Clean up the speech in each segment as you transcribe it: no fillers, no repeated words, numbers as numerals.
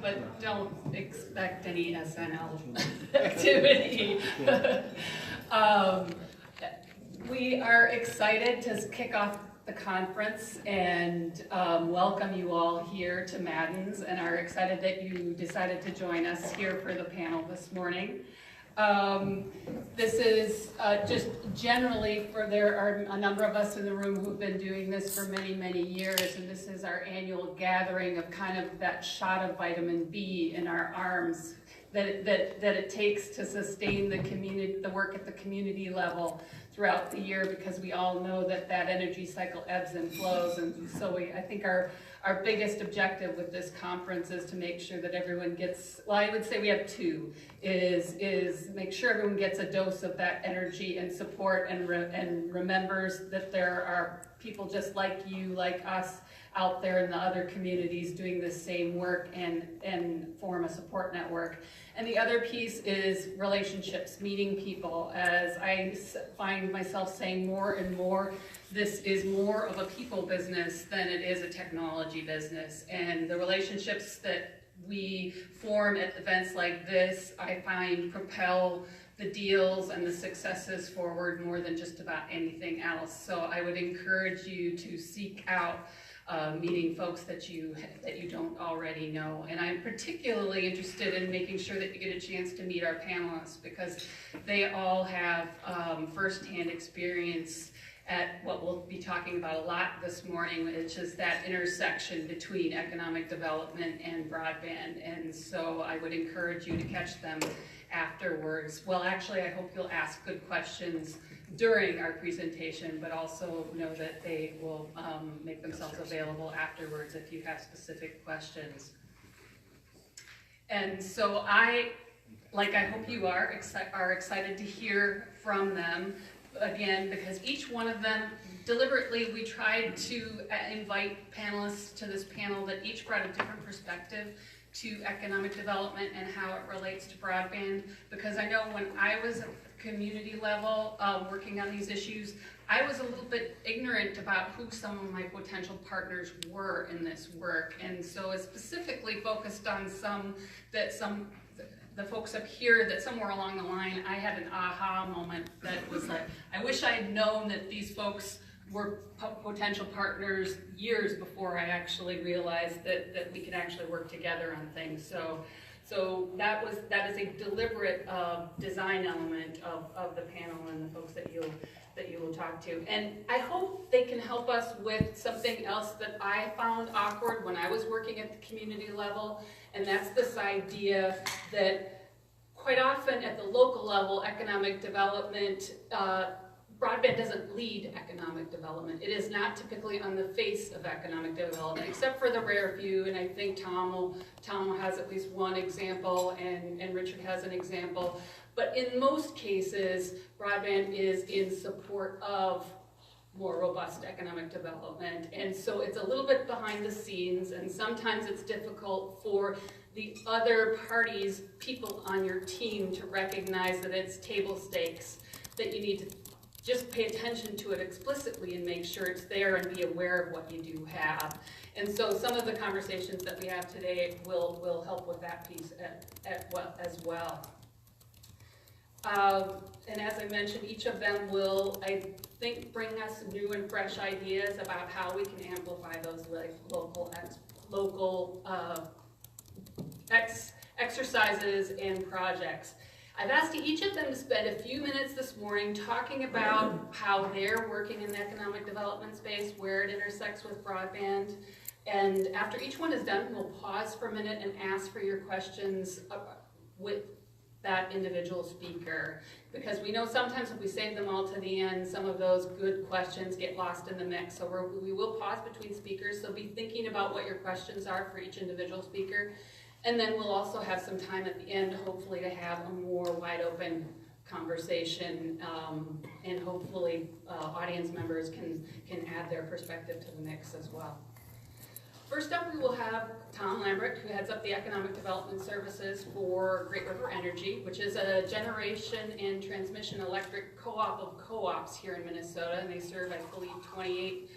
But don't expect any SNL activity. We are excited to kick off the conference and welcome you all here to Madden's, and are excited that you decided to join us here for the panel this morning. This is just generally there are a number of us in the room who've been doing this for many, many years, and this is our annual gathering of kind of that shot of vitamin B in our arms that it takes to sustain the work at the community level throughout the year, because we all know that energy cycle ebbs and flows. And so I think our biggest objective with this conference is to make sure that everyone gets, well, I would say we have two, is make sure everyone gets a dose of that energy and support, and remembers that there are people just like you, like us, out there in the other communities doing the same work, and form a support network. And the other piece is relationships, meeting people. As I find myself saying more and more, this is more of a people business than it is a technology business. And the relationships that we form at events like this, I find propel the deals and the successes forward more than just about anything else. So I would encourage you to seek out meeting folks that you don't already know. And I'm particularly interested in making sure that you get a chance to meet our panelists, because they all have firsthand experience at what we'll be talking about a lot this morning, which is that intersection between economic development and broadband. And so I would encourage you to catch them afterwards. Well, actually, I hope you'll ask good questions during our presentation, but also know that they will make themselves available afterwards if you have specific questions. And so I hope you are excited to hear from them, again, because each one of them, deliberately, we tried to invite panelists to this panel that each brought a different perspective to economic development and how it relates to broadband. Because I know when I was at the community level working on these issues, I was a little bit ignorant about who some of my potential partners were in this work. And so I specifically focused on the folks up here that somewhere along the line, I had an aha moment that was like, I wish I had known that these folks were potential partners years before I actually realized that we could actually work together on things. So that is a deliberate design element of the panel and the folks that you will talk to. And I hope they can help us with something else that I found awkward when I was working at the community level, and that's this idea that quite often at the local level, economic development, broadband doesn't lead economic development. It is not typically on the face of economic development, except for the rare few, and I think Tom has at least one example, and Richard has an example. But in most cases, broadband is in support of more robust economic development. And so it's a little bit behind the scenes, and sometimes it's difficult for the other parties, people on your team, to recognize that it's table stakes, that you need to just pay attention to it explicitly and make sure it's there and be aware of what you do have. And so some of the conversations that we have today will help with that piece as well. And as I mentioned, each of them will, I think, bring us new and fresh ideas about how we can amplify those local exercises and projects. I've asked each of them to spend a few minutes this morning talking about how they're working in the economic development space, where it intersects with broadband. And after each one is done, we'll pause for a minute and ask for your questions with that individual speaker. Because we know sometimes if we save them all to the end, some of those good questions get lost in the mix. So we will pause between speakers, so be thinking about what your questions are for each individual speaker. And then we'll also have some time at the end, hopefully, to have a more wide open conversation, and hopefully audience members can add their perspective to the mix as well. First up, we will have Tom Lambert, who heads up the Economic Development Services for Great River Energy, which is a generation and transmission electric co-op of co-ops here in Minnesota, and they serve, I believe, 28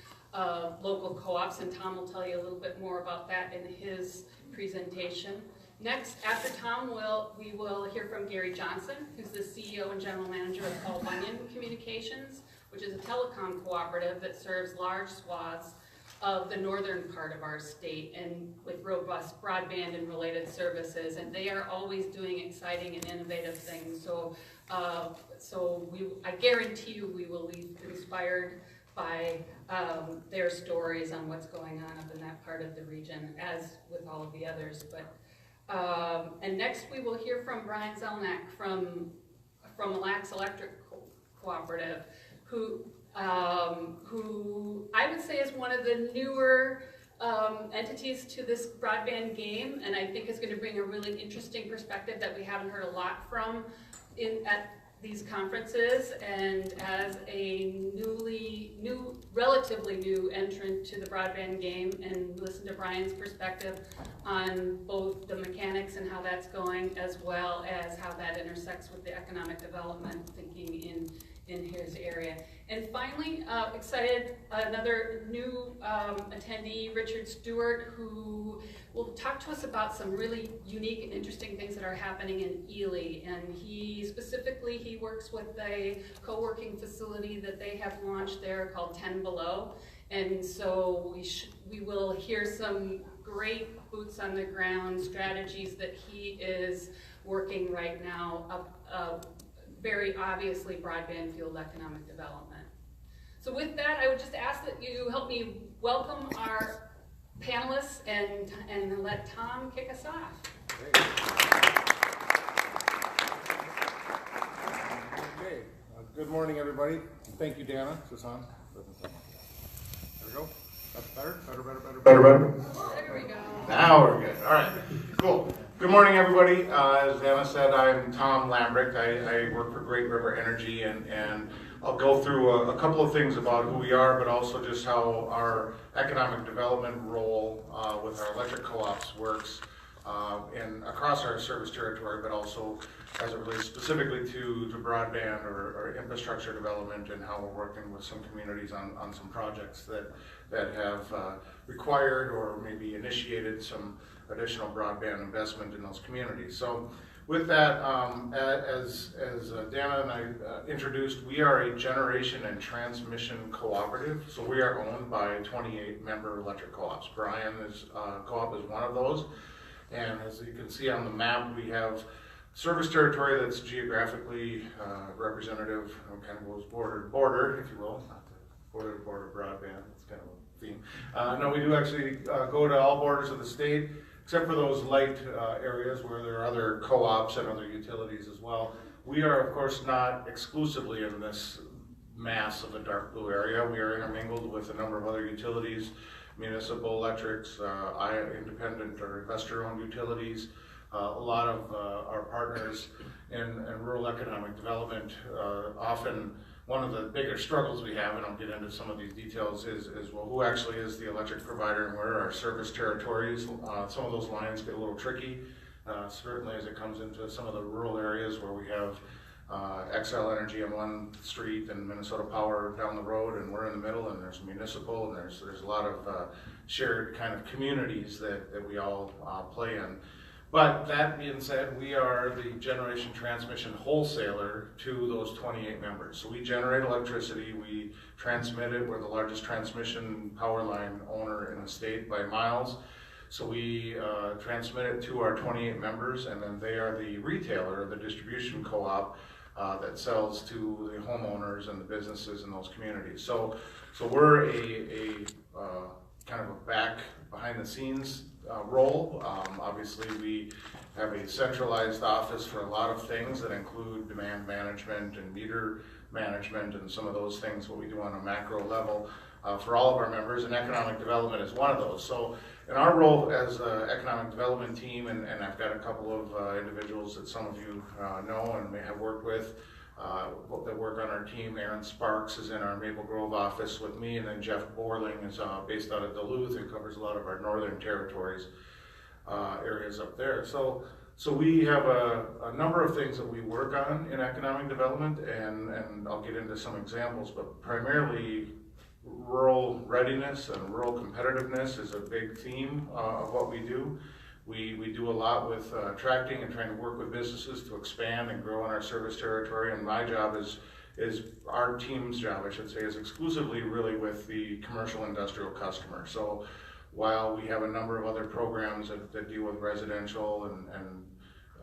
local co-ops, and Tom will tell you a little bit more about that in his presentation. Next, after Tom, we will hear from Gary Johnson, who's the CEO and General Manager of Blandin Communications, which is a telecom cooperative that serves large swaths of the northern part of our state and with robust broadband and related services. And they are always doing exciting and innovative things. So, I guarantee you we will leave inspired by their stories on what's going on up in that part of the region, as with all of the others. And next we will hear from Brian Zelnak from Lax Electric Cooperative, who I would say is one of the newer entities to this broadband game, and I think is going to bring a really interesting perspective that we haven't heard a lot from at these conferences. And as a relatively new entrant to the broadband game, and listen to Brian's perspective on both the mechanics and how that's going, as well as how that intersects with the economic development thinking in his area. And finally, excited, another new attendee, Richard Stewart, who will talk to us about some really unique and interesting things that are happening in Ely. And he works with a co-working facility that they have launched there called 10 Below. And so we will hear some great boots on the ground strategies that he is working right now, very obviously broadband fueled economic development. So with that, I would just ask that you help me welcome our panelists and let Tom kick us off. Okay. Good morning, everybody. Thank you, Dana. Is this on? There we go. That's better? Better. There we go. Now we're good. All right. Cool. Good morning, everybody. As Dana said, I'm Tom Lambrick. I work for Great River Energy, and I'll go through a couple of things about who we are, but also just how our economic development role with our electric co-ops works across our service territory, but also as it relates specifically to broadband or infrastructure development, and how we're working with some communities on some projects that have required or maybe initiated some additional broadband investment in those communities. So with that, as Dana and I introduced, we are a generation and transmission cooperative. So we are owned by 28 member electric co-ops. Brian's co-op is one of those. And as you can see on the map, we have service territory that's geographically representative, kind of goes border to border, if you will, not the border to border broadband, it's kind of a theme. No, we do actually go to all borders of the state, except for those light areas where there are other co-ops and other utilities as well. We are, of course, not exclusively in this mass of the dark blue area. We are intermingled with a number of other utilities, municipal electrics, independent or investor-owned utilities. A lot of our partners in rural economic development, often one of the bigger struggles we have, and I'll get into some of these details, is well, who actually is the electric provider and where are our service territories? Some of those lines get a little tricky, certainly as it comes into some of the rural areas where we have XL Energy on one street and Minnesota Power down the road, and we're in the middle, and there's municipal, and there's a lot of shared kind of communities that we all play in. But that being said, we are the generation transmission wholesaler to those 28 members. So we generate electricity, we transmit it. We're the largest transmission power line owner in the state by miles. So we transmit it to our 28 members, and then they are the retailer, the distribution co-op that sells to the homeowners and the businesses in those communities. So we're a kind of a behind the scenes role. Obviously, we have a centralized office for a lot of things that include demand management and meter management and some of those things, what we do on a macro level for all of our members, and economic development is one of those. So in our role as an economic development team, and I've got a couple of individuals that some of you know and may have worked with that work on our team. Aaron Sparks is in our Maple Grove office with me, and then Jeff Borling is based out of Duluth and covers a lot of our northern territories areas up there. So we have a number of things that we work on in economic development, and I'll get into some examples, but primarily rural readiness and rural competitiveness is a big theme of what we do. We do a lot with attracting and trying to work with businesses to expand and grow in our service territory, and my job is our team's job, I should say, is exclusively really with the commercial industrial customer. So while we have a number of other programs that deal with residential and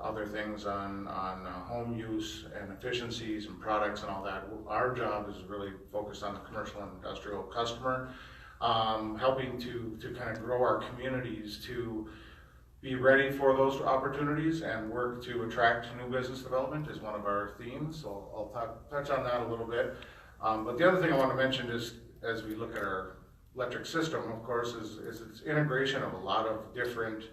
other things on home use and efficiencies and products and all that, our job is really focused on the commercial and industrial customer, helping to kind of grow our communities to be ready for those opportunities and work to attract new business development is one of our themes. So I'll touch on that a little bit. But the other thing I want to mention is, as we look at our electric system, of course, is its integration of a lot of different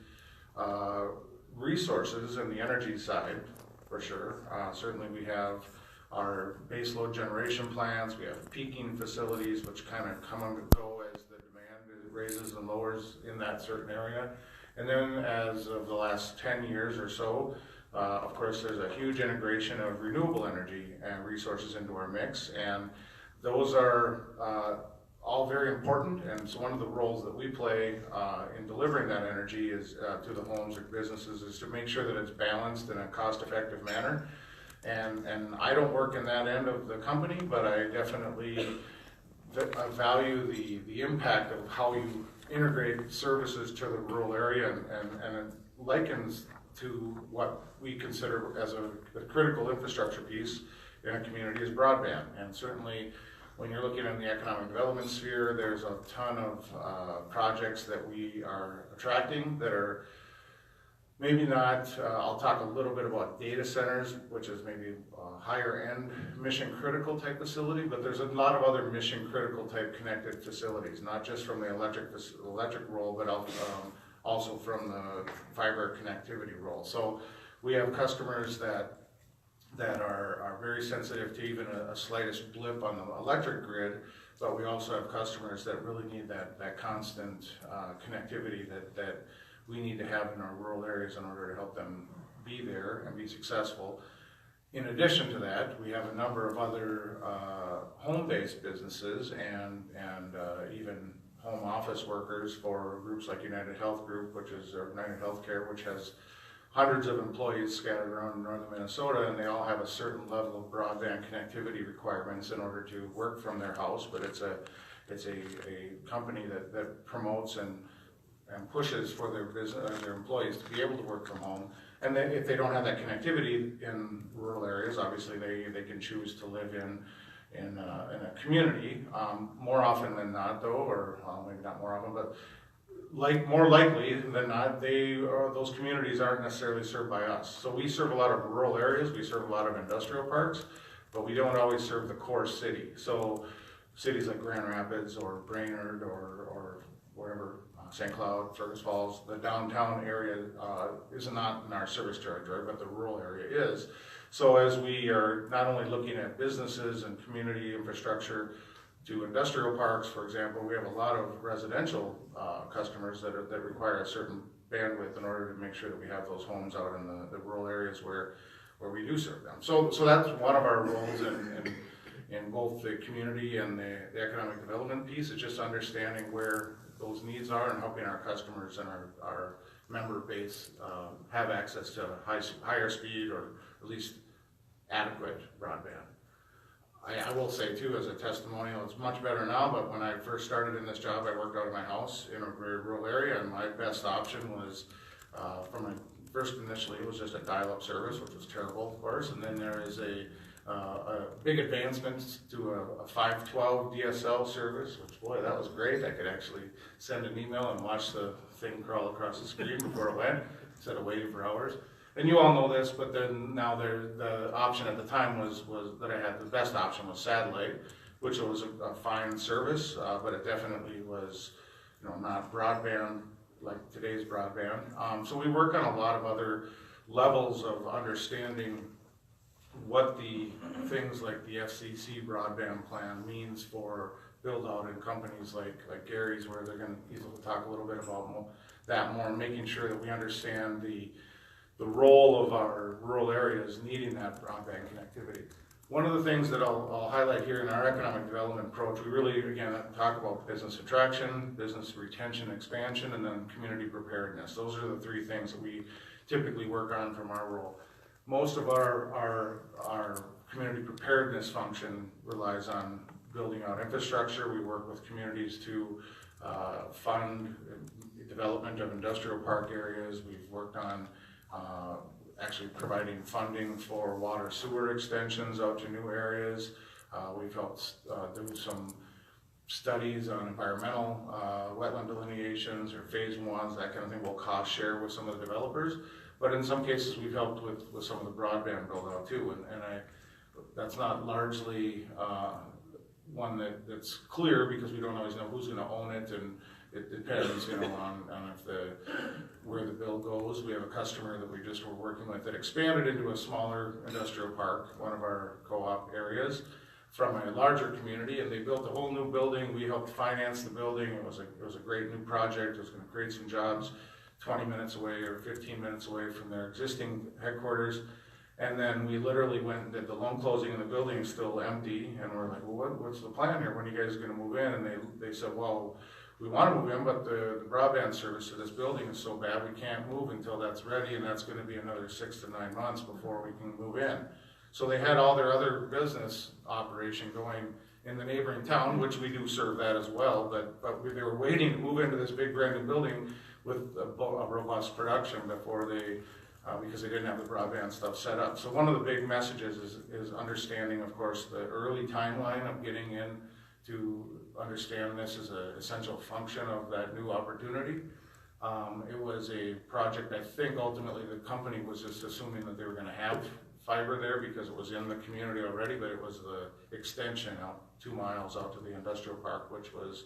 resources in the energy side, for sure. Certainly we have our baseload generation plants, we have peaking facilities, which kind of come and go as the demand raises and lowers in that certain area. And then as of the last 10 years or so, of course, there's a huge integration of renewable energy and resources into our mix, and those are all very important. And so one of the roles that we play in delivering that energy is to the homes or businesses is to make sure that it's balanced in a cost-effective manner. And I don't work in that end of the company, but I definitely value the impact of how you integrate services to the rural area, and it likens to what we consider as a critical infrastructure piece in a community is broadband. And certainly when you're looking in the economic development sphere, there's a ton of projects that we are attracting that are maybe not, I'll talk a little bit about data centers, which is maybe a higher end mission critical type facility, but there's a lot of other mission critical type connected facilities, not just from the electric role, but also from the fiber connectivity role. So we have customers that are very sensitive to even a slightest blip on the electric grid, but we also have customers that really need that constant connectivity that we need to have in our rural areas in order to help them be there and be successful. In addition to that, we have a number of other home-based businesses and even home office workers for groups like United Health Group, which is United Healthcare, which has hundreds of employees scattered around northern Minnesota, and they all have a certain level of broadband connectivity requirements in order to work from their house. But it's a company that promotes and pushes for their employees to be able to work from home. And then if they don't have that connectivity in rural areas, obviously they can choose to live in a community. More often than not, though, or maybe not more often, but more likely than not, those communities aren't necessarily served by us. So we serve a lot of rural areas, we serve a lot of industrial parks, but we don't always serve the core city. So cities like Grand Rapids or Brainerd or wherever, St. Cloud, Fergus Falls, the downtown area is not in our service territory, but the rural area is. So as we are not only looking at businesses and community infrastructure to industrial parks, for example, we have a lot of residential customers that require a certain bandwidth in order to make sure that we have those homes out in the rural areas where we do serve them. So that's one of our roles in both the community and the economic development piece, is just understanding where those needs are and helping our customers and our member base have access to higher speed or at least adequate broadband. I will say too, as a testimonial, it's much better now, but when I first started in this job, I worked out of my house in a very rural area, and my best option was, initially, it was just a dial-up service, which was terrible, of course, and then there is a big advancement to a 512 DSL service, which, boy, that was great. I could actually send an email and watch the thing crawl across the screen before it went, instead of waiting for hours. And you all know this, but then now the option at the time was that I had, the best option was satellite, which was a fine service, but it definitely was, not broadband like today's broadband. So we work on a lot of other levels of understanding what the things like the FCC broadband plan means for build out in companies like Gary's, where they're going to talk a little bit about that more, making sure that we understand the role of our rural areas needing that broadband connectivity. One of the things that I'll highlight here in our economic development approach, we really, again, talk about business attraction, business retention, expansion, and then community preparedness. Those are the three things that we typically work on from our role. Most of our community preparedness function relies on building out infrastructure. We work with communities to fund development of industrial park areas. We've worked on actually providing funding for water sewer extensions out to new areas. We've helped do some studies on environmental wetland delineations or phase ones, that kind of thing. We'll cost share with some of the developers, but in some cases we've helped with some of the broadband build out too, and that's not largely one that's clear because we don't always know who's going to own it, and it depends, you know, on where the bill goes. We have a customer that we just were working with that expanded into a smaller industrial park, one of our co-op areas, from a larger community, and they built a whole new building. We helped finance the building. It was a great new project. It was going to create some jobs 20 minutes away or 15 minutes away from their existing headquarters. And then we literally went and did the loan closing, and the building is still empty. And we're like, well, what's the plan here? When are you guys going to move in? And they said, well, we want to move in, but the broadband service to this building is so bad we can't move until that's ready, and that's going to be another 6 to 9 months before we can move in. So they had all their other business operation going in the neighboring town, which we do serve that as well, but they were waiting to move into this big brand new building with a robust production before they, because they didn't have the broadband stuff set up. So one of the big messages is understanding, of course, the early timeline of getting in to understand this as an essential function of that new opportunity. It was a project, I think ultimately the company was just assuming that they were going to have fiber there because it was in the community already, but it was the extension out 2 miles out to the industrial park, which was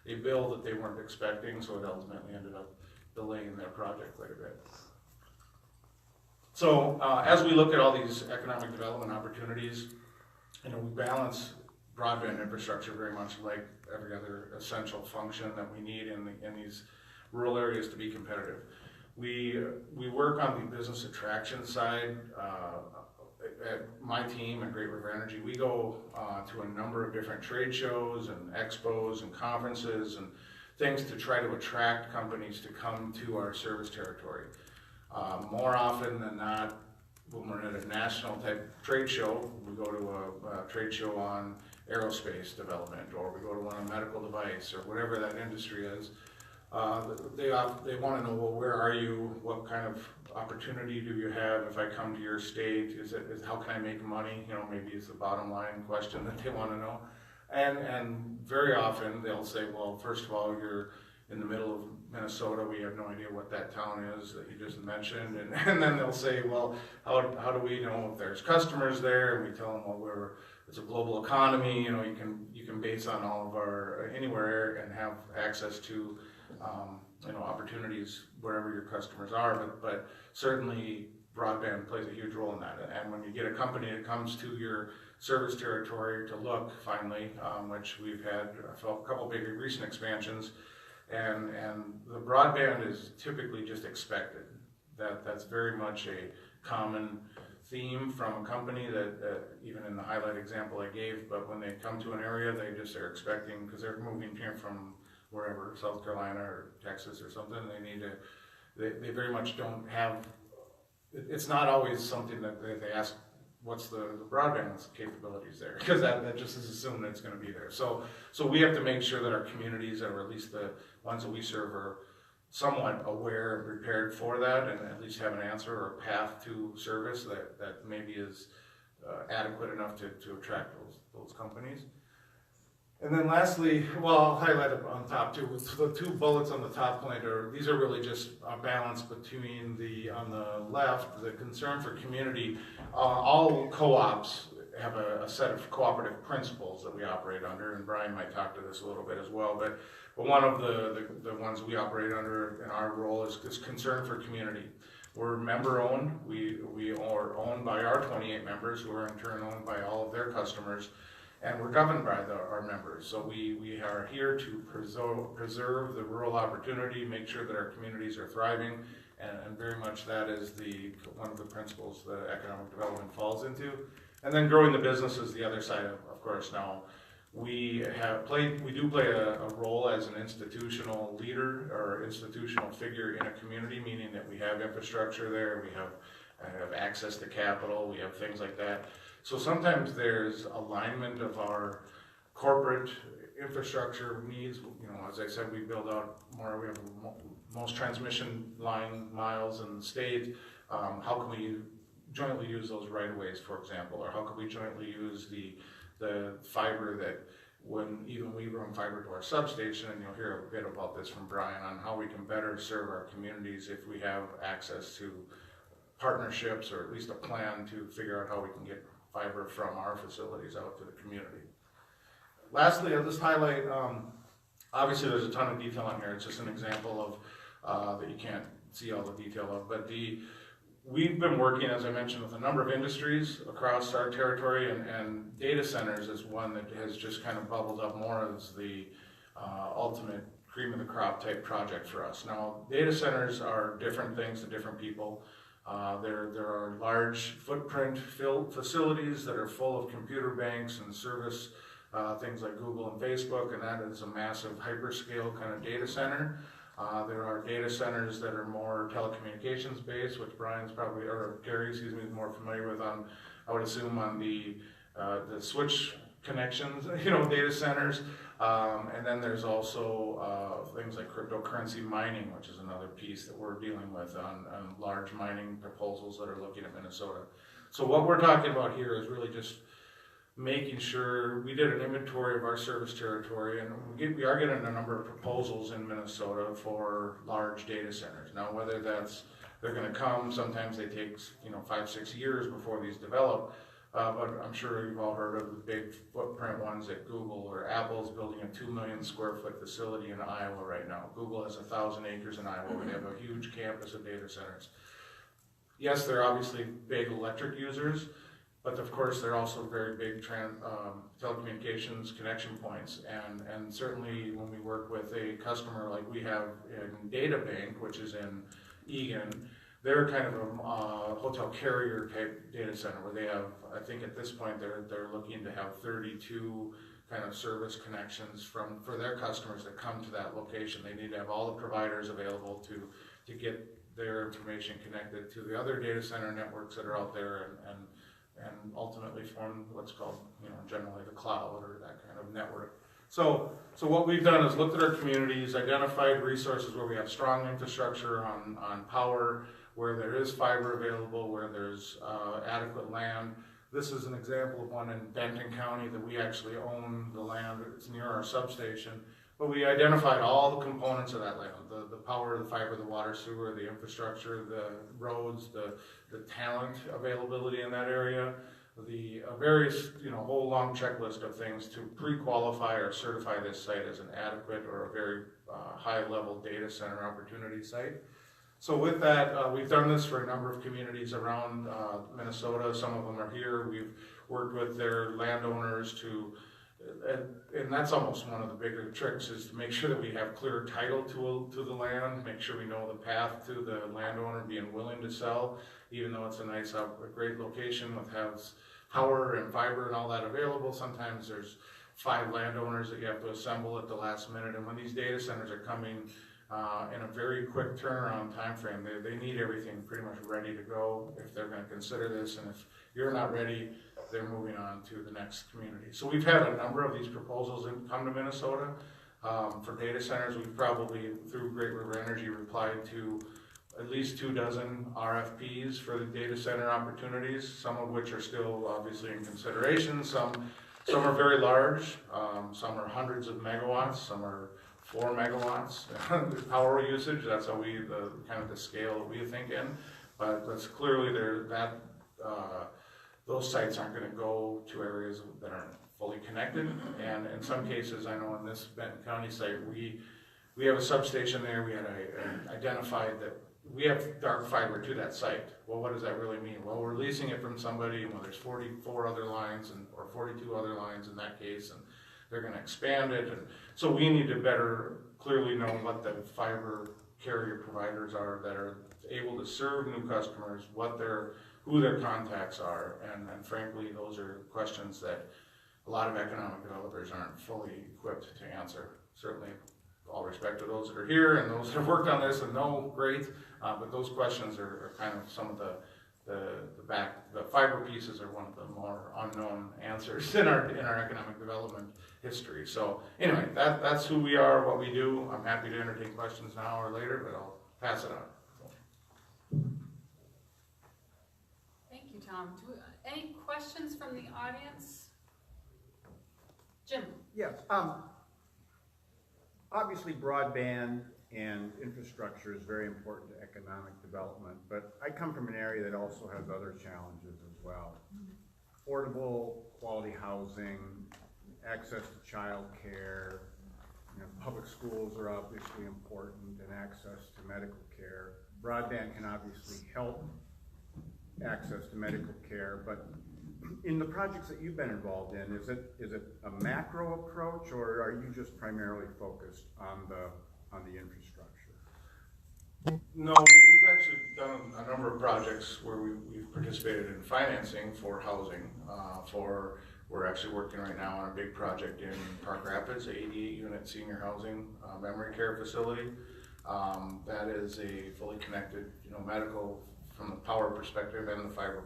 a bill that they weren't expecting, so it ultimately ended up delaying their project quite a bit. So as we look at all these economic development opportunities, you know, we balance broadband infrastructure very much like every other essential function that we need in these rural areas to be competitive. We work on the business attraction side. At my team at Great River Energy, we go to a number of different trade shows and expos and conferences and things to try to attract companies to come to our service territory. More often than not, when we're at a national type trade show, we go to a trade show on aerospace development, or we go to one on medical device, or whatever that industry is. They want to know, well, where are you? What kind of opportunity do you have if I come to your state? How can I make money? You know, maybe it's the bottom line question that they want to know. And very often they'll say, well, first of all, you're in the middle of Minnesota. We have no idea what that town is that you just mentioned. And then they'll say, well, how do we know if there's customers there? And we tell them, well, it's a global economy. You know, you can base on all of our anywhere and have access to you know, opportunities wherever your customers are, but certainly broadband plays a huge role in that. And when you get a company that comes to your service territory to look, finally, which we've had a couple big recent expansions, and the broadband is typically just expected. That's very much a common theme from a company that even in the highlight example I gave, but when they come to an area, they just are expecting, because they're moving here from wherever, South Carolina or Texas or something, they very much don't have, it's not always something that they ask, what's the broadband capabilities there? Because that just is assumed that it's going to be there. So we have to make sure that our communities, or at least the ones that we serve, are somewhat aware and prepared for that, and at least have an answer or a path to service that maybe is adequate enough to attract those companies. And then lastly, well, I'll highlight it on top too. The two bullets on the top point these are really just a balance between on the left, the concern for community. All co-ops have a set of cooperative principles that we operate under, and Brian might talk to this a little bit as well, but one of the ones we operate under in our role is this concern for community. We're member owned. We are owned by our 28 members, who are in turn owned by all of their customers. And we're governed by our members. So we are here to preserve the rural opportunity, make sure that our communities are thriving, and very much that is one of the principles that economic development falls into. And then growing the business is the other side of course. Now, we do play a role as an institutional leader or institutional figure in a community, meaning that we have infrastructure there, we have access to capital, we have things like that. So sometimes there's alignment of our corporate infrastructure needs. You know, as I said, we build out more, we have most transmission line miles in the state. How can we jointly use those right-of-ways, for example, or how can we jointly use the fiber that when even we run fiber to our substation, and you'll hear a bit about this from Brian on how we can better serve our communities if we have access to partnerships or at least a plan to figure out how we can get fiber from our facilities out to the community. Lastly, I'll just highlight, obviously there's a ton of detail on here. It's just an example of that you can't see all the detail of, but we've been working, as I mentioned, with a number of industries across our territory, and data centers is one that has just kind of bubbled up more as the ultimate cream of the crop type project for us. Now, data centers are different things to different people. There are large footprint facilities that are full of computer banks and service things like Google and Facebook, and that is a massive hyperscale kind of data center. There are data centers that are more telecommunications based, which Brian's probably, or Gary, excuse me, is more familiar with on, I would assume, on the switch connections, you know, data centers. And then there's also things like cryptocurrency mining, which is another piece that we're dealing with on large mining proposals that are looking at Minnesota. So what we're talking about here is really just making sure we did an inventory of our service territory, and we are getting a number of proposals in Minnesota for large data centers. Now, whether that's, they're going to come, sometimes they take 5-6 years before these develop, but I'm sure you've all heard of the big footprint ones at Google or Apple's building a 2 million square foot facility in Iowa right now. Google has 1,000 acres in Iowa, and they have a huge campus of data centers. Yes, they're obviously big electric users, but of course they're also very big telecommunications connection points, and certainly when we work with a customer like we have in Data Bank, which is in Egan, they're kind of a hotel carrier type data center where they have, I think at this point they're looking to have 32 kind of service connections for their customers that come to that location. They need to have all the providers available to get their information connected to the other data center networks that are out there and ultimately form what's called, generally the cloud or that kind of network. So what we've done is looked at our communities, identified resources where we have strong infrastructure on power, where there is fiber available, where there's adequate land. This is an example of one in Benton County that we actually own the land. It's near our substation. But we identified all the components of that land, the power, the fiber, the water, sewer, the infrastructure, the roads, the talent availability in that area, the various, whole long checklist of things to pre-qualify or certify this site as an adequate or a very high-level data center opportunity site. So with that, we've done this for a number of communities around Minnesota. Some of them are here. We've worked with their landowners to, and that's almost one of the bigger tricks, is to make sure that we have clear title to the land, make sure we know the path to the landowner being willing to sell, even though it's a great location with has power and fiber and all that available. Sometimes there's 5 landowners that you have to assemble at the last minute, and when these data centers are coming in a very quick turnaround time frame, they need everything pretty much ready to go if they're going to consider this, and if you're not ready, they're moving on to the next community. So we've had a number of these proposals come to Minnesota for data centers. We've probably, through Great River Energy, replied to at least 24 RFPs for the data center opportunities, some of which are still obviously in consideration. Some are very large, some are hundreds of megawatts, some are 4 megawatts power usage. That's how we, kind of the scale that we think in. But that's clearly those sites aren't going to go to areas that aren't fully connected. And in some cases, I know in this Benton County site, we have a substation there. We had identified that we have dark fiber to that site. Well, what does that really mean? Well, we're leasing it from somebody, and there's 44 other lines or 42 other lines in that case, and they're going to expand it. And so we need to better clearly know what the fiber carrier providers are that are able to serve new customers, what their who their contacts are, and frankly, those are questions that a lot of economic developers aren't fully equipped to answer. Certainly, all respect to those that are here and those that have worked on this and know, great, but those questions are kind of some of the fiber pieces are one of the more unknown answers in our economic development history. So anyway, that's who we are, what we do. I'm happy to entertain questions now or later, but I'll pass it on. Thank you, Tom. Any questions from the audience? Jim? Yes. Obviously, broadband and infrastructure is very important to economic development, but I come from an area that also has other challenges as well. Affordable, quality housing, access to child care, public schools are obviously important, and access to medical care. Broadband can obviously help access to medical care, but in the projects that you've been involved in, is it a macro approach, or are you just primarily focused on the infrastructure? No, we've actually done a number of projects where we've participated in financing for housing. We're actually working right now on a big project in Park Rapids, an 88-unit senior housing memory care facility. That is a fully connected, medical from the power perspective and the fiber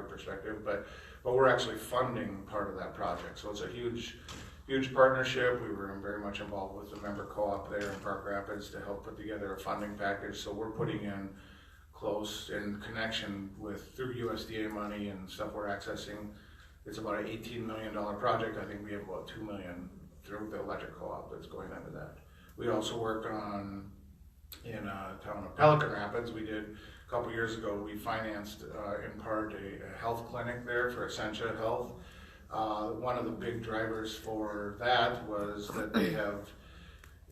perspective, but we're actually funding part of that project. So it's a huge partnership. We were very much involved with the member co-op there in Park Rapids to help put together a funding package. So we're putting in close in connection with, through USDA money and stuff we're accessing. It's about an $18 million project. I think we have about $2 million through the electric co-op that's going into that. We also work on, in town of Pelican Rapids, we did a couple years ago, we financed in part a health clinic there for Essentia Health. One of the big drivers for that was that they have,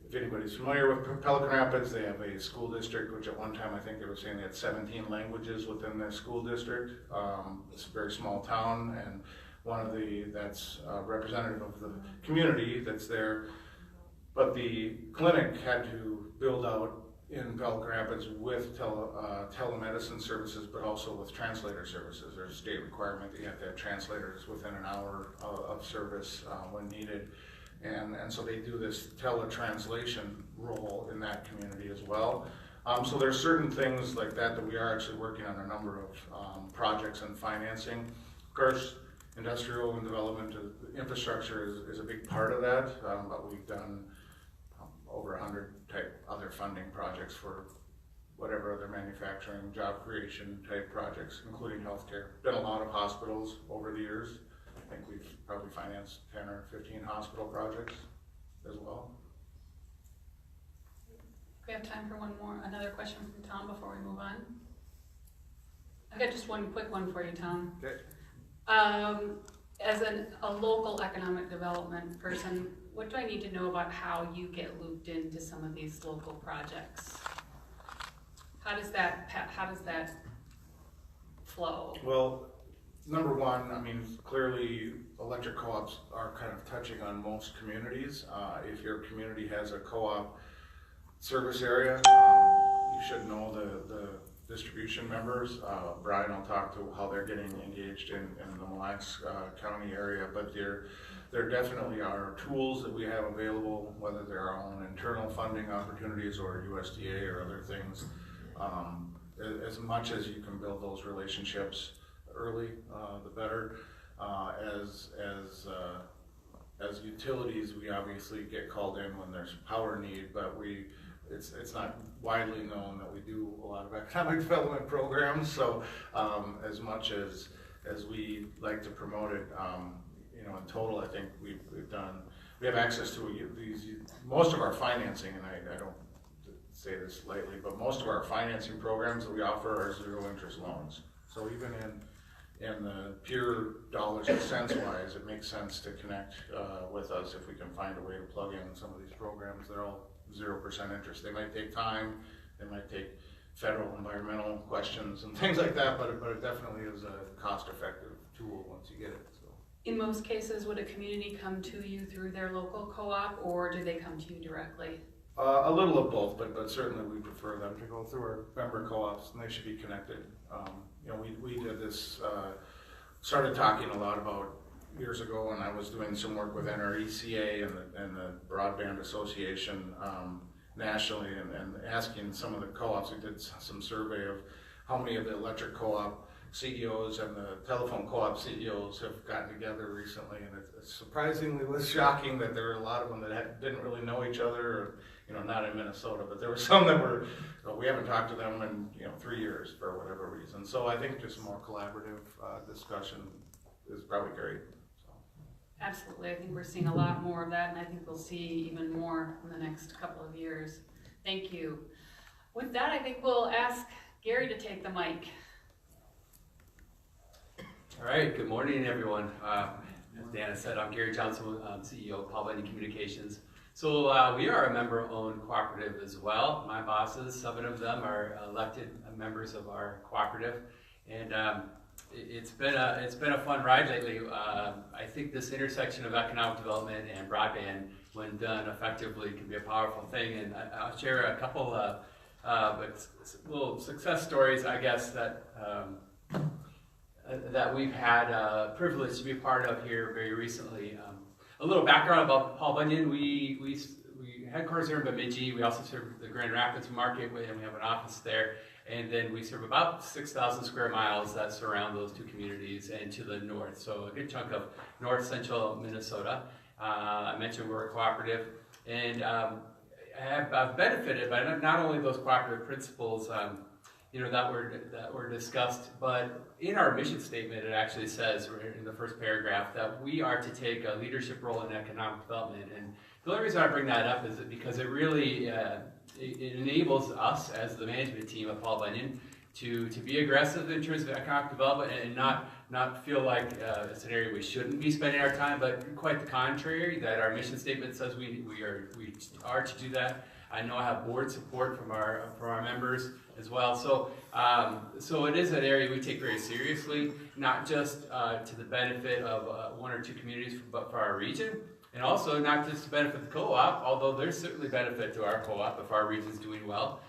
if anybody's familiar with Pelican Rapids, they have a school district, which at one time I think they were saying they had 17 languages within their school district. It's a very small town, and one of that's representative of the community that's there. But the clinic had to build out in Pelican Rapids with telemedicine services, but also with translator services. There's a state requirement that you have to have translators within an hour of service when needed. And so they do this teletranslation role in that community as well. So there's certain things like that we are actually working on a number of projects and financing. Of course, industrial and development infrastructure is a big part of that, but we've done over 100 type other funding projects for whatever other manufacturing, job creation type projects, including healthcare. Done a lot of hospitals over the years. I think we've probably financed 10 or 15 hospital projects as well. We have time for another question from Tom before we move on. I've got just one quick one for you, Tom. Okay. As a local economic development person, what do I need to know about how you get looped into some of these local projects? How does that flow? Well, number one, I mean, clearly electric co-ops are kind of touching on most communities. If your community has a co-op service area, you should know the distribution members. Brian will talk to how they're getting engaged in the Mille Lacs County area, but there definitely are tools that we have available, whether they're our own internal funding opportunities or USDA or other things. As much as you can build those relationships early, the better. As utilities, we obviously get called in when there's power need, but it's not widely known that we do a lot of economic development programs. So as much as we like to promote it, in total, I think we have access to most of our financing, and I don't say this lightly, but most of our financing programs that we offer are zero interest loans. So even in the pure dollars and cents wise, it makes sense to connect with us if we can find a way to plug in some of these programs. They're all 0% interest. They might take time, they might take federal environmental questions and things like that, but it definitely is a cost-effective tool once you get it. So. In most cases, would a community come to you through their local co-op, or do they come to you directly? A little of both, but certainly we prefer them to go through our member co-ops, and they should be connected You know, we did this, started talking a lot about years ago when I was doing some work with NRECA and the Broadband Association nationally, and asking some of the co-ops. We did some survey of how many of the electric co-op CEOs and the telephone co-op CEOs have gotten together recently, and it surprisingly was shocking that there were a lot of them that didn't really know each other, or, you know, not in Minnesota, but there were some that were, we haven't talked to them in, you know, 3 years for whatever reason. So I think just more collaborative discussion is probably great. So. Absolutely, I think we're seeing a lot more of that, and I think we'll see even more in the next couple of years. Thank you. With that, I think we'll ask Gary to take the mic. All right, good morning, everyone. As Dana said, I'm Gary Johnson, I'm CEO of Blandin Communications. So we are a member-owned cooperative as well. My bosses, 7 of them, are elected members of our cooperative, and it's been a fun ride lately. I think this intersection of economic development and broadband, when done effectively, can be a powerful thing. And I'll share a couple little success stories, I guess, that we've had privilege to be part of here very recently. A little background about Paul Bunyan. We headquarters here in Bemidji. We also serve the Grand Rapids market, and we have an office there. And then we serve about 6,000 square miles that surround those 2 communities and to the north. So a good chunk of north central Minnesota. I mentioned we're a cooperative, and I've benefited by not only those cooperative principles that were discussed, but in our mission statement it actually says in the first paragraph that we are to take a leadership role in economic development. And the only reason I bring that up is because it really it enables us as the management team of Paul Bunyan to be aggressive in terms of economic development and not feel like it's an area we shouldn't be spending our time, but quite the contrary, that our mission statement says we are to do that. I know I have board support from our members as well. So so it is an area we take very seriously, not just to the benefit of 1 or 2 communities, but for our region, and also not just to benefit the co-op, although there's certainly benefit to our co-op if our region's doing well,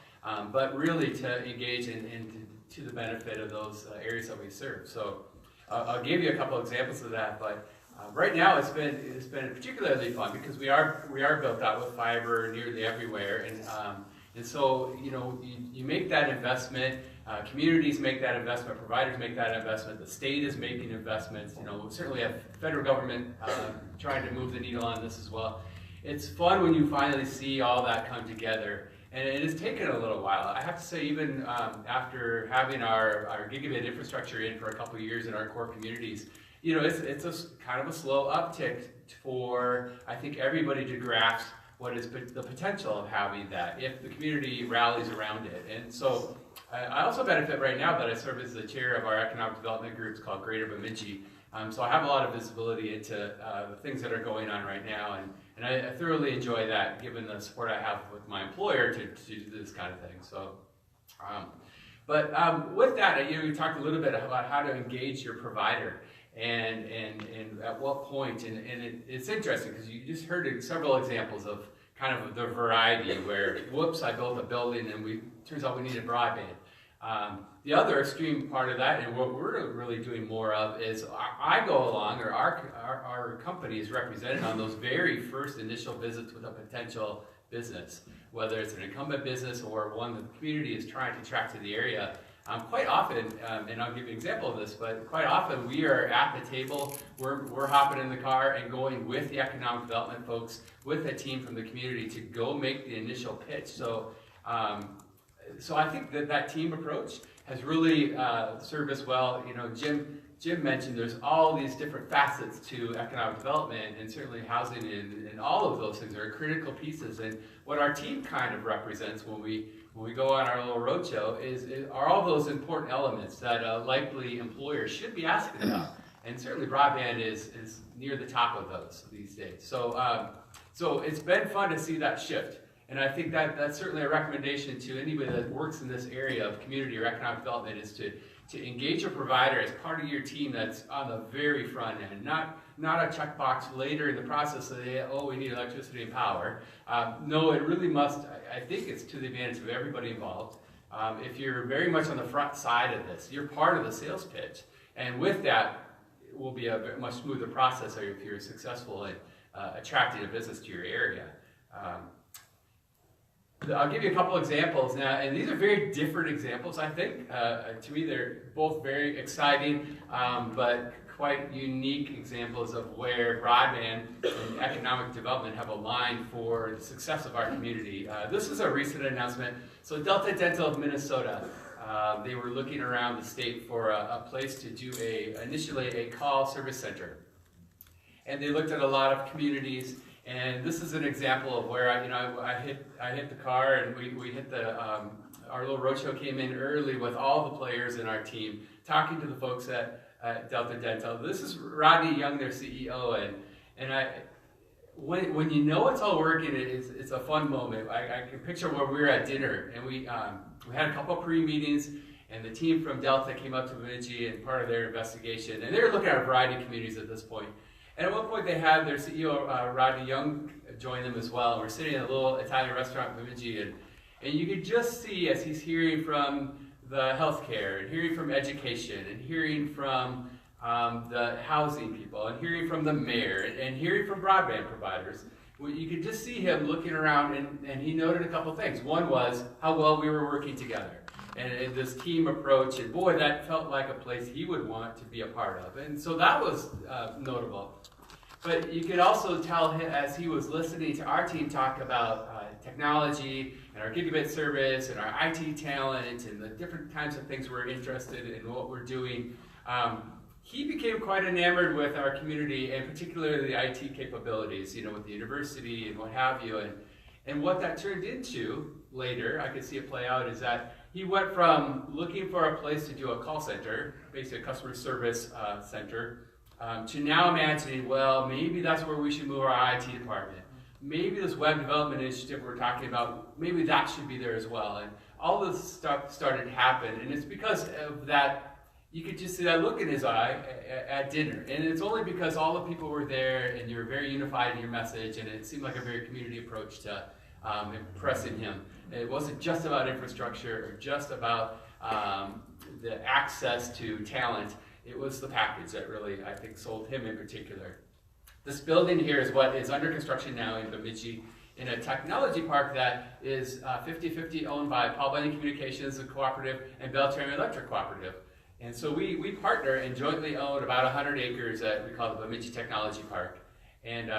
but really to engage in to the benefit of those areas that we serve. So I'll give you a couple examples of that, but right now it's been particularly fun because we are built out with fiber nearly everywhere, and so you make that investment, communities make that investment, providers make that investment, the state is making investments. We certainly have federal government trying to move the needle on this as well. It's fun when you finally see all that come together, and it has taken a little while. I have to say, even after having our gigabit infrastructure in for a couple of years in our core communities, it's a kind of a slow uptick for, I think, everybody to grasp what is the potential of having that if the community rallies around it. And so I also benefit right now that I serve as the chair of our economic development group. It's called Greater Bemidji. So I have a lot of visibility into the things that are going on right now, and I thoroughly enjoy that, given the support I have with my employer to do this kind of thing. So, but with that, we talked a little bit about how to engage your provider. And at what point, and it's interesting because you just heard several examples of kind of the variety where, whoops, I built a building and turns out we needed broadband. The other extreme part of that, and what we're really doing more of, is I go along, or our company is represented on those very first initial visits with a potential business, whether it's an incumbent business or one that the community is trying to attract to the area. Quite often, and I'll give you an example of this, but quite often we are at the table, we're hopping in the car and going with the economic development folks, with a team from the community to go make the initial pitch. So I think that team approach has really served us well. Jim mentioned there's all these different facets to economic development, and certainly housing and all of those things are critical pieces. And what our team kind of represents when we go on our little roadshow are all those important elements that a likely employer should be asking about. And certainly broadband is near the top of those these days. So it's been fun to see that shift. And I think that's certainly a recommendation to anybody that works in this area of community or economic development, is to engage your provider as part of your team that's on the very front end, not a checkbox later in the process that we need electricity and power. No, it really must, I think it's to the advantage of everybody involved if you're very much on the front side of this, you're part of the sales pitch. And with that, it will be a much smoother process if you're successful in attracting a business to your area. I'll give you a couple examples now, and these are very different examples, I think. To me, they're both very exciting, but quite unique examples of where broadband and economic development have aligned for the success of our community. This is a recent announcement. So Delta Dental of Minnesota, they were looking around the state for a place to do initially a call service center. And they looked at a lot of communities, and this is an example of where I hit the car, and we hit our little roadshow came in early with all the players in our team, talking to the folks at Delta Dental. This is Rodney Young, their CEO, and when you know it's all working, it's a fun moment. I can picture where we were at dinner, and we had a couple pre-meetings, and the team from Delta came up to Bemidji and part of their investigation, and they were looking at a variety of communities at this point. And at one point they had their CEO, Rodney Young, join them as well. We're sitting in a little Italian restaurant in Bemidji, and you could just see as he's hearing from the healthcare, and hearing from education, and hearing from the housing people, and hearing from the mayor, and hearing from broadband providers, you could just see him looking around, and he noted a couple things. One was how well we were working together, and this team approach, and boy, that felt like a place he would want to be a part of. And so that was notable. But you could also tell him, as he was listening to our team talk about technology and our gigabit service and our IT talent and the different kinds of things we're interested in what we're doing, he became quite enamored with our community, and particularly the IT capabilities, with the university and what have you. And what that turned into later, I could see it play out, is that he went from looking for a place to do a call center, basically a customer service center, to now imagining, well, maybe that's where we should move our IT department. Maybe this web development initiative we're talking about, maybe that should be there as well. And all this stuff started to happen, and it's because of that. You could just see that look in his eye at dinner. And it's only because all the people were there, and you were very unified in your message, and it seemed like a very community approach to impressing him. It wasn't just about infrastructure or just about the access to talent. It was the package that really, I think, sold him in particular. This building here is what is under construction now in Bemidji, in a technology park that is 50-50 owned by Paul Blandin Communications, a cooperative, and Beltran Electric Cooperative. And so we partner and jointly own about 100 acres that we call the Bemidji Technology Park. And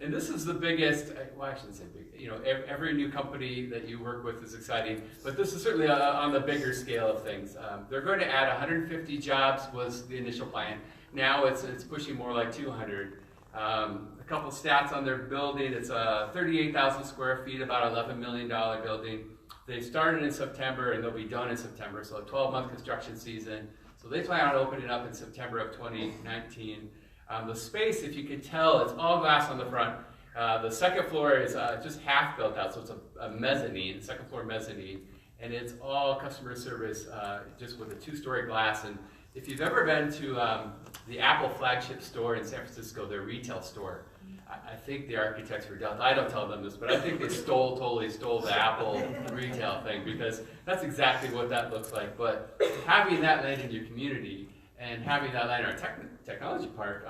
this is the biggest, well, I shouldn't say big, every new company that you work with is exciting, but this is certainly on the bigger scale of things. They're going to add 150 jobs was the initial plan. Now it's pushing more like 200. A couple stats on their building. It's 38,000 square feet, about $11 million building. They started in September, and they'll be done in September, so a 12-month construction season. So they plan on opening up in September of 2019. The space, if you could tell, it's all glass on the front. The second floor is just half built out, so it's a mezzanine, second floor mezzanine, and it's all customer service, just with a 2-story glass. And if you've ever been to the Apple flagship store in San Francisco, their retail store, I think the architects were Delta. I don't tell them this, but I think they totally stole the Apple retail thing, because that's exactly what that looks like. But having that land in your community and having that land in our technology park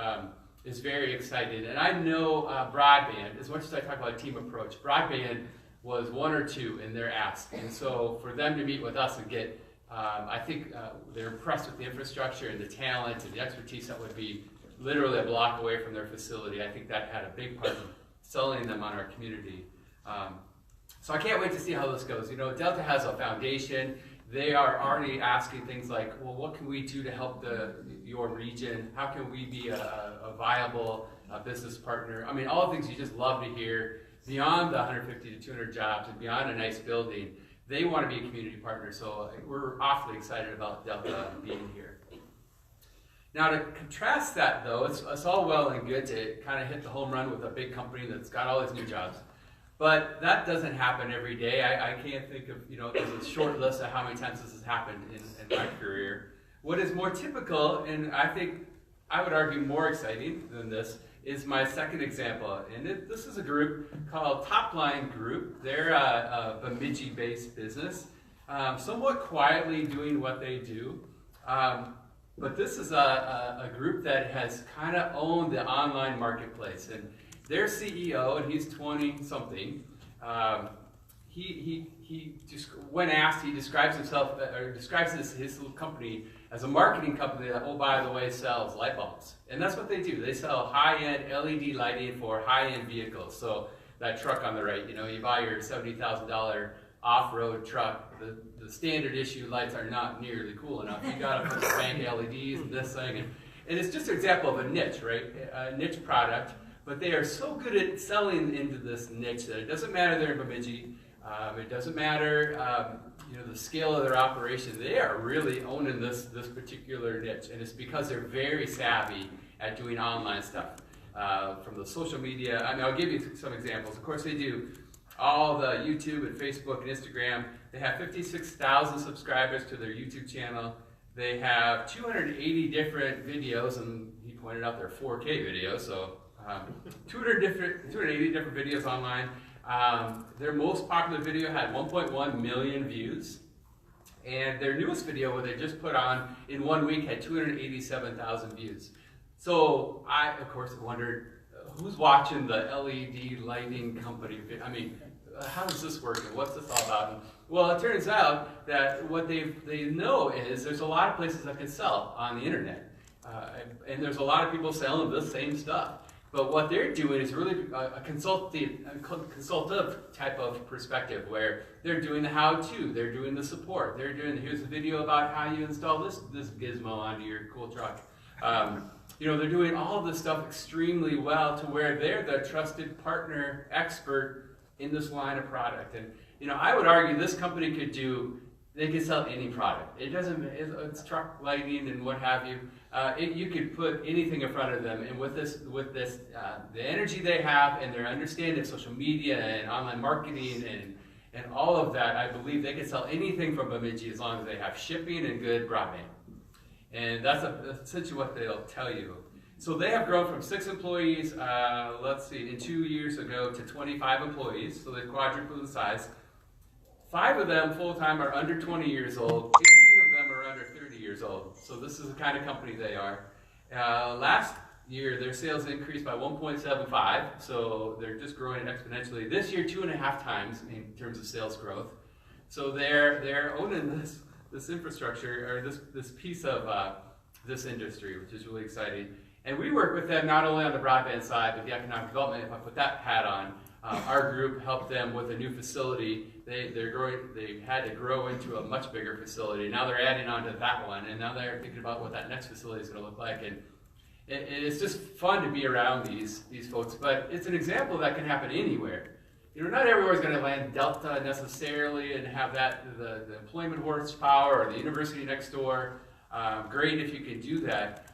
is very exciting. And I know broadband, as much as I talk about a team approach, broadband was 1 or 2 in their ask. And so for them to meet with us and get, I think they're impressed with the infrastructure and the talent and the expertise that would be literally a block away from their facility. I think that had a big part in selling them on our community. So I can't wait to see how this goes. Delta has a foundation. They are already asking things like, well, what can we do to help your region? How can we be a viable business partner? I mean, all the things you just love to hear, beyond the 150 to 200 jobs and beyond a nice building. They want to be a community partner, so we're awfully excited about Delta being here. Now, to contrast that, though, it's all well and good to kind of hit the home run with a big company that's got all these new jobs. But that doesn't happen every day. I can't think of, there's a short list of how many times this has happened in my career. What is more typical, and I think I would argue more exciting than this, is my second example. And this is a group called Top Line Group. They're a Bemidji-based business. somewhat quietly doing what they do. But this is a group that has kind of owned the online marketplace, and their CEO, and he's 20-something, he just, when asked, he describes himself, or describes his little company as a marketing company that, oh, by the way, sells light bulbs. And that's what they do. They sell high-end LED lighting for high-end vehicles. So that truck on the right, you buy your $70,000 off-road truck, the standard issue lights are not nearly cool enough. You gotta put the bank LEDs and this thing. And it's just an example of a niche, right? A niche product. But they are so good at selling into this niche that it doesn't matter they're in Bemidji. It doesn't matter, the scale of their operation. They are really owning this particular niche, and it's because they're very savvy at doing online stuff. From the social media, I'll give you some examples. Of course, they do all the YouTube and Facebook and Instagram. They have 56,000 subscribers to their YouTube channel. They have 280 different videos, and he pointed out they're 4K videos, so 280 different videos online. Their most popular video had 1.1 million views, and their newest video, where they just put on in 1 week, had 287,000 views. So I, of course, wondered, who's watching the LED lighting company? I mean, how does this work, and what's this all about? And, well, it turns out that what they know is there's a lot of places that can sell on the internet, and there's a lot of people selling the same stuff. But what they're doing is really a consultative type of perspective, where they're doing the how-to, they're doing the support, they're doing, here's a video about how you install this gizmo onto your cool truck. They're doing all of this stuff extremely well, to where they're the trusted partner expert in this line of product. And I would argue this company they could sell any product. It doesn't, it's truck lighting and what have you. You could put anything in front of them, and with this, the energy they have and their understanding of social media and online marketing and all of that, I believe they could sell anything from Bemidji as long as they have shipping and good broadband. And that's essentially what they'll tell you. So they have grown from 6 employees, in 2 years ago, to 25 employees. So they've quadrupled in size. 5 of them full-time are under 20 years old. 18 of them are under 30 years old. So this is the kind of company they are. Last year, their sales increased by 1.75, so they're just growing exponentially. This year, 2.5 times in terms of sales growth. So they're owning this infrastructure, or this piece of this industry, which is really exciting. And we work with them not only on the broadband side, but the economic development. If I put that hat on, our group helped them with a new facility. They're growing. They had to grow into a much bigger facility. Now they're adding on to that one, and now they're thinking about what that next facility is going to look like. And it's just fun to be around these folks. But it's an example that can happen anywhere. Not everywhere is going to land Delta necessarily and have the employment horsepower, or the university next door. Great if you can do that.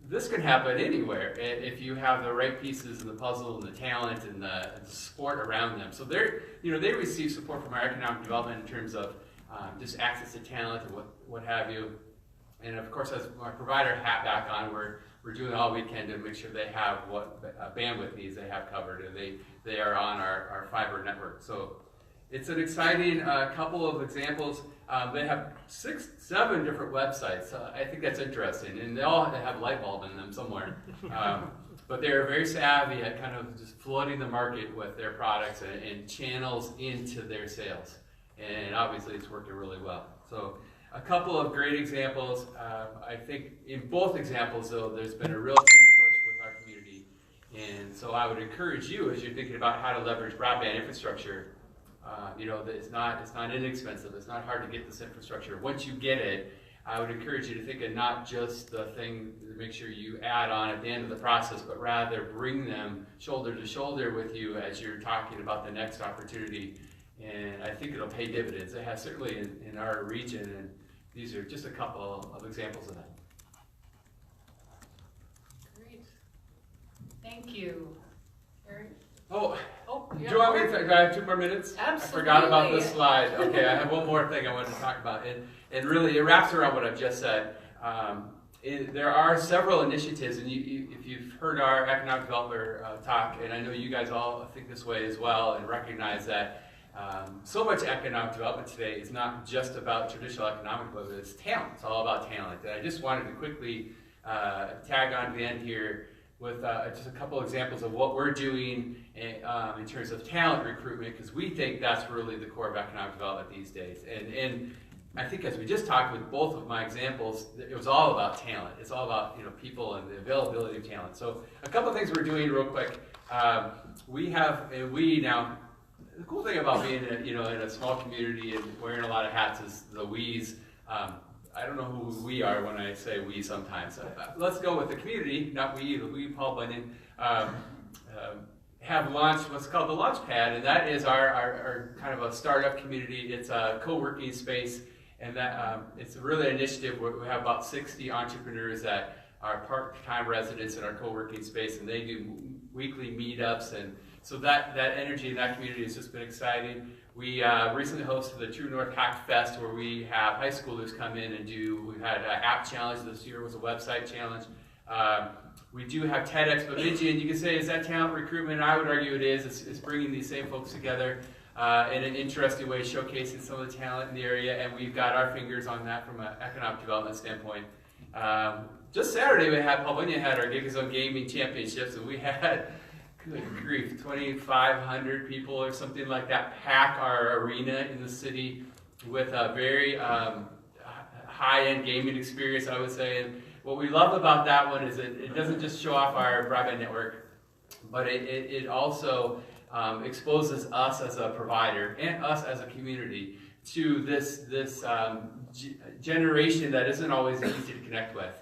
This can happen anywhere if you have the right pieces in the puzzle and the talent and the support around them. So they receive support from our economic development in terms of just access to talent and what have you. And of course, as our provider hat back on, we're doing all we can to make sure they have what bandwidth needs they have covered, and they are on our fiber network. So it's an exciting couple of examples. They have 6-7 different websites. I think that's interesting, and they all have light bulb in them somewhere. But they're very savvy at kind of just flooding the market with their products and channels into their sales. And obviously, it's working really well. So a couple of great examples. I think in both examples, though, there's been a real team approach with our community. And so I would encourage you, as you're thinking about how to leverage broadband infrastructure, it's not inexpensive. It's not hard to get this infrastructure. Once you get it, I would encourage you to think of not just the thing to make sure you add on at the end of the process, but rather bring them shoulder to shoulder with you as you're talking about the next opportunity. And I think it'll pay dividends. It has certainly in our region, and these are just a couple of examples of that. Great. Thank you. Carrie? Do you want me to I have 2 more minutes? Absolutely. I forgot about this slide. Okay, I have one more thing I wanted to talk about. And really, it wraps around what I've just said. There are several initiatives, and if you've heard our economic developer talk, and I know you guys all think this way as well, and recognize that so much economic development today is not just about traditional economic development, it's talent. It's all about talent. And I just wanted to quickly tag on to the end here with just a couple examples of what we're doing in terms of talent recruitment, because we think that's really the core of economic development these days. And I think as we just talked with both of my examples, it was all about talent. It's all about people and the availability of talent. So a couple things we're doing real quick. The cool thing about being in a small community and wearing a lot of hats is the we's. I don't know who we are when I say we sometimes. Let's go with the community, not we Paul Blandin, have launched what's called the Launchpad, and that is our kind of a startup community. It's a co-working space, and that it's really an initiative where we have about 60 entrepreneurs that are part-time residents in our co-working space, and they do weekly meetups, and so that energy in that community has just been exciting. We recently hosted the True North Hack Fest, where we have high schoolers come in and we've had an app challenge. This year was a website challenge. We do have TEDx Bemidji, and you can say, is that talent recruitment? I would argue it is. It's bringing these same folks together in an interesting way, showcasing some of the talent in the area, and we've got our fingers on that from an economic development standpoint. Just Saturday, Paul Bunyan had our Gigazone Gaming Championships, and we had, good grief, 2,500 people or something like that pack our arena in the city with a very high-end gaming experience, I would say. And what we love about that one is it doesn't just show off our broadband network, but it also exposes us as a provider and us as a community to this generation that isn't always easy to connect with.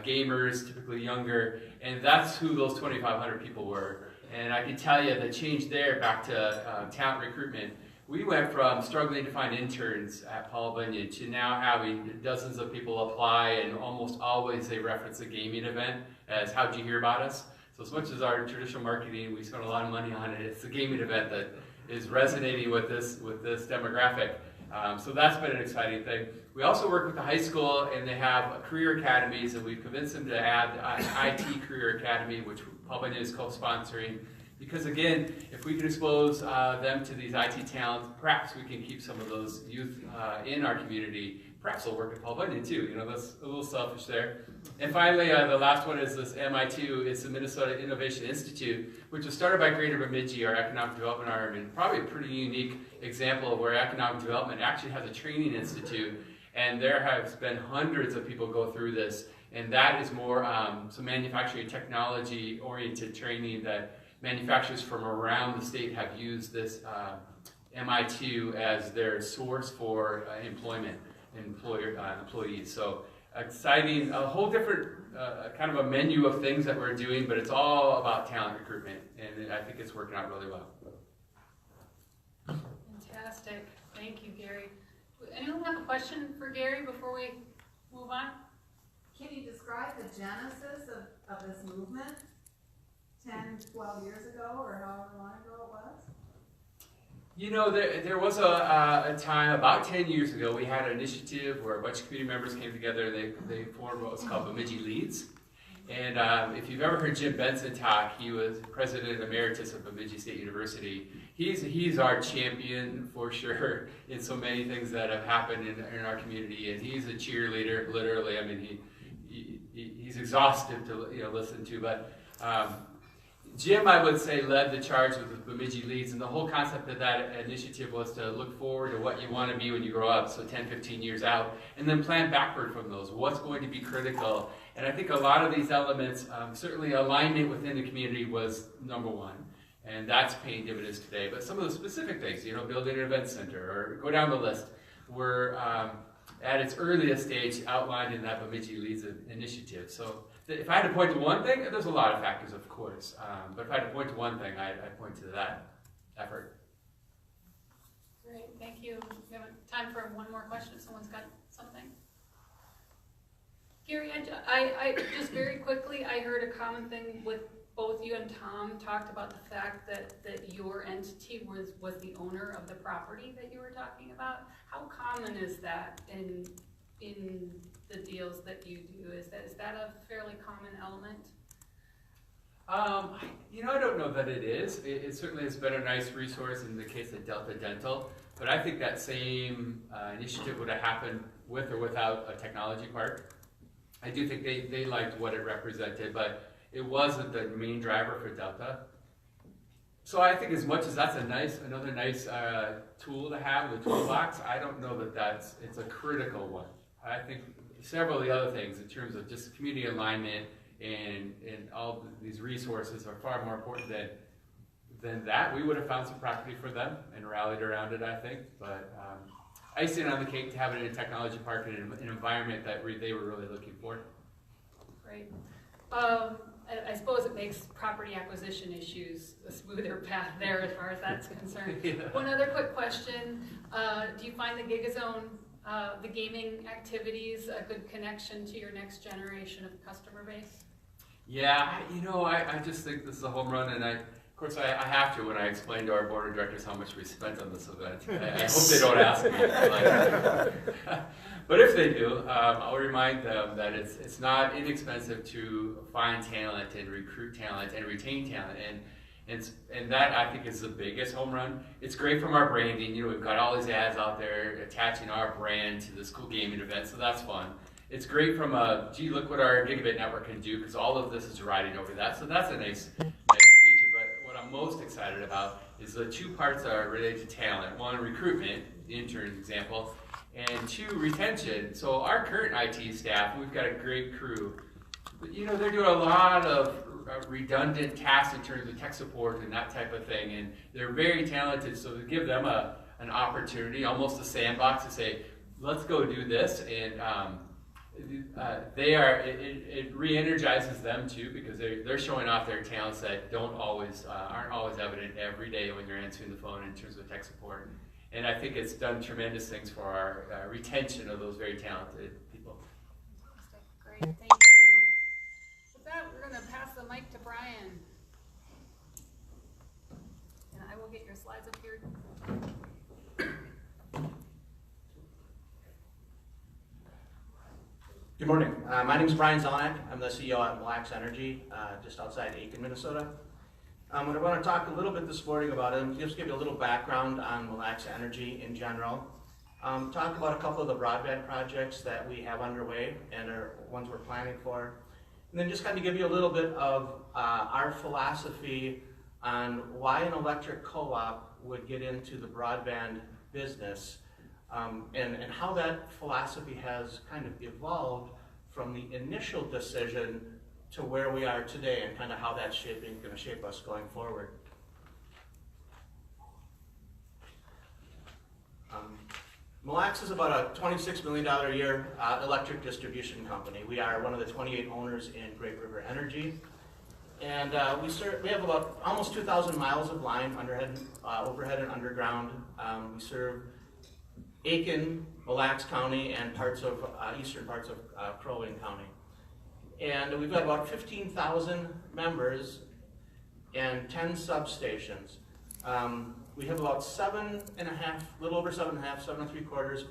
Gamers, typically younger, and that's who those 2,500 people were. And I can tell you the change there back to talent recruitment. We went from struggling to find interns at Paul Bunyan to now having dozens of people apply, and almost always they reference a gaming event as how'd you hear about us? So as much as our traditional marketing, we spend a lot of money on it, it's the gaming event that is resonating with this demographic. So that's been an exciting thing. We also work with the high school, and they have career academies, and we've convinced them to add IT Career Academy, which Paul Bunyan is co-sponsoring. Because again, if we can expose them to these IT talents, perhaps we can keep some of those youth in our community. Perhaps they'll work at Paul Bunyan too. That's a little selfish there. And finally, the last one is this MI2. It's the Minnesota Innovation Institute, which was started by Greater Bemidji, our economic development arm, and probably a pretty unique example of where economic development actually has a training institute. And there has been hundreds of people go through this, and that is more some manufacturing technology-oriented training that manufacturers from around the state have used this MI2 as their source for employment and employees. So exciting, a whole different kind of a menu of things that we're doing, but it's all about talent recruitment, and I think it's working out really well. Fantastic. Thank you, Gary. Anyone have a question for Gary before we move on? Can you describe the genesis of this movement 10, 12 years ago, or however long ago it was? There was a time, about 10 years ago, we had an initiative where a bunch of community members came together. They formed what was called Bemidji Leads. And if you've ever heard Jim Benson talk, he was president emeritus of Bemidji State University. He's our champion for sure in so many things that have happened in our community, and he's a cheerleader, literally. I mean, he's exhaustive to listen to, but Jim, I would say, led the charge with the Bemidji Leads, and the whole concept of that initiative was to look forward to what you want to be when you grow up, so 10, 15 years out, and then plan backward from those. What's going to be critical? And I think a lot of these elements, certainly alignment within the community was number one, and that's paying dividends today. But some of the specific things, building an event center, or go down the list, were at its earliest stage outlined in that Bemidji Leads initiative. So if I had to point to one thing, there's a lot of factors, of course, but if I had to point to one thing, I'd point to that effort. Great, thank you. We have time for one more question if someone's got something. Gary, I just very quickly, I heard a common thing with both you and Tom talked about the fact that your entity was the owner of the property that you were talking about. How common is that in the deals that you do? Is that a fairly common element? I don't know that it is. It certainly has been a nice resource in the case of Delta Dental, but I think that same initiative would have happened with or without a technology park. I do think they liked what it represented, but it wasn't the main driver for Delta. So I think as much as that's another nice tool to have in the toolbox, I don't know that it's a critical one. I think several of the other things in terms of just community alignment and all these resources are far more important than that. We would have found some property for them and rallied around it, I think. But icing on the cake to have it in a technology park in an environment that they were really looking for. Great. I suppose it makes property acquisition issues a smoother path there as far as that's concerned. Yeah. One other quick question. Do you find the GigaZone, the gaming activities, a good connection to your next generation of customer base? Yeah, I just think this is a home run, and of course I have to when I explain to our board of directors how much we spent on this event. I hope they don't ask me. But if they do, I'll remind them that it's not inexpensive to find talent and recruit talent and retain talent, and that I think is the biggest home run. It's great from our branding. We've got all these ads out there attaching our brand to this cool gaming event, so that's fun. It's great from gee, look what our gigabit network can do, because all of this is riding over that, so that's a nice feature. But what I'm most excited about is the two parts that are related to talent. One, recruitment, the intern example, and two, retention. So our current IT staff, we've got a great crew, but they're doing a lot of redundant tasks in terms of tech support and that type of thing, and they're very talented, so to give them an opportunity, almost a sandbox to say, let's go do this, and it re-energizes them too, because they're showing off their talents that aren't always evident every day when you're answering the phone in terms of tech support. And I think it's done tremendous things for our retention of those very talented people. Great, thank you. With that, we're going to pass the mic to Brian. And I will get your slides up here. Good morning. My name is Brian Zelenak. I'm the CEO at Mille Lacs Energy, just outside Aiken, Minnesota. What I want to talk a little bit this morning about is just give you a little background on Mille Lacs Energy in general. Talk about a couple of the broadband projects that we have underway and are ones we're planning for. And then just kind of give you a little bit of our philosophy on why an electric co-op would get into the broadband business. And how that philosophy has kind of evolved from the initial decision to where we are today, and kind of how that's going to shape us going forward. Mille Lacs is about a $26 million a year electric distribution company. We are one of the 28 owners in Great River Energy. And we have about almost 2,000 miles of line, overhead and underground. We serve Aiken, Mille Lacs County, and parts of eastern parts of Crow Wing County. And we've got about 15,000 members and 10 substations. We have about 7.5, little over 7.5, 7.75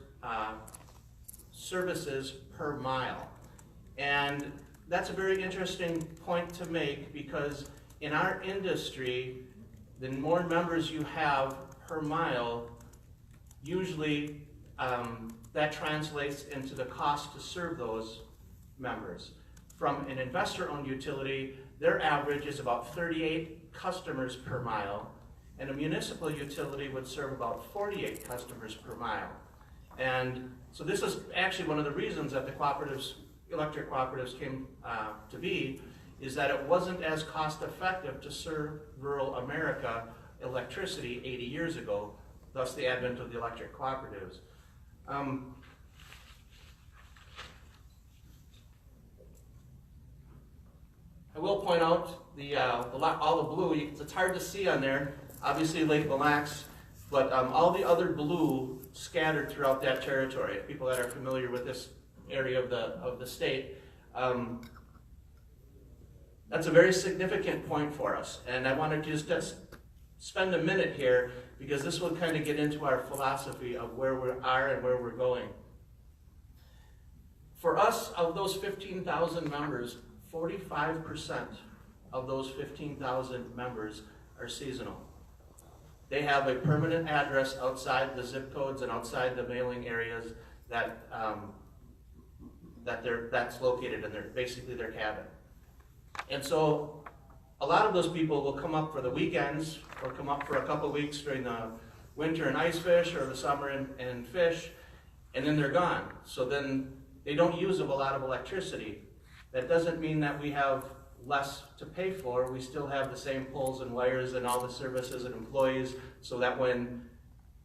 services per mile. And that's a very interesting point to make, because in our industry, the more members you have per mile, usually that translates into the cost to serve those members. From an investor-owned utility, their average is about 38 customers per mile, and a municipal utility would serve about 48 customers per mile. And so this is actually one of the reasons that the electric cooperatives came to be, is that it wasn't as cost-effective to serve rural America electricity 80 years ago, thus the advent of the electric cooperatives. I will point out all the blue. It's hard to see on there. Obviously, Lake Mille Lacs, but all the other blue scattered throughout that territory. People that are familiar with this area of the state, that's a very significant point for us. And I wanted to just spend a minute here, because this will kind of get into our philosophy of where we are and where we're going. For us, of those 15,000 members, 45% of those 15,000 members are seasonal. They have a permanent address outside the zip codes and outside the mailing areas that that's located in basically their cabin. And so a lot of those people will come up for the weekends or come up for a couple weeks during the winter and ice fish or the summer and fish, and then they're gone. So then they don't use up a lot of electricity. That doesn't mean that we have less to pay for. We still have the same poles and wires and all the services and employees, so that when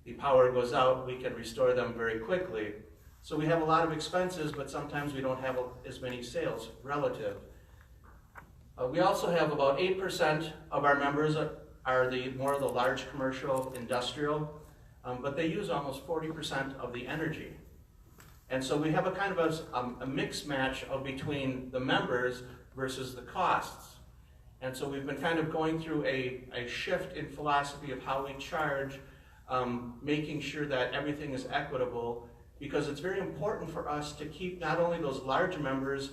the power goes out, we can restore them very quickly. So we have a lot of expenses, but sometimes we don't have as many sales relative. We also have about 8% of our members are more of the large commercial industrial, but they use almost 40% of the energy. And so we have a kind of a mix match of between the members versus the costs. And so we've been kind of going through a shift in philosophy of how we charge, making sure that everything is equitable, because it's very important for us to keep not only those large members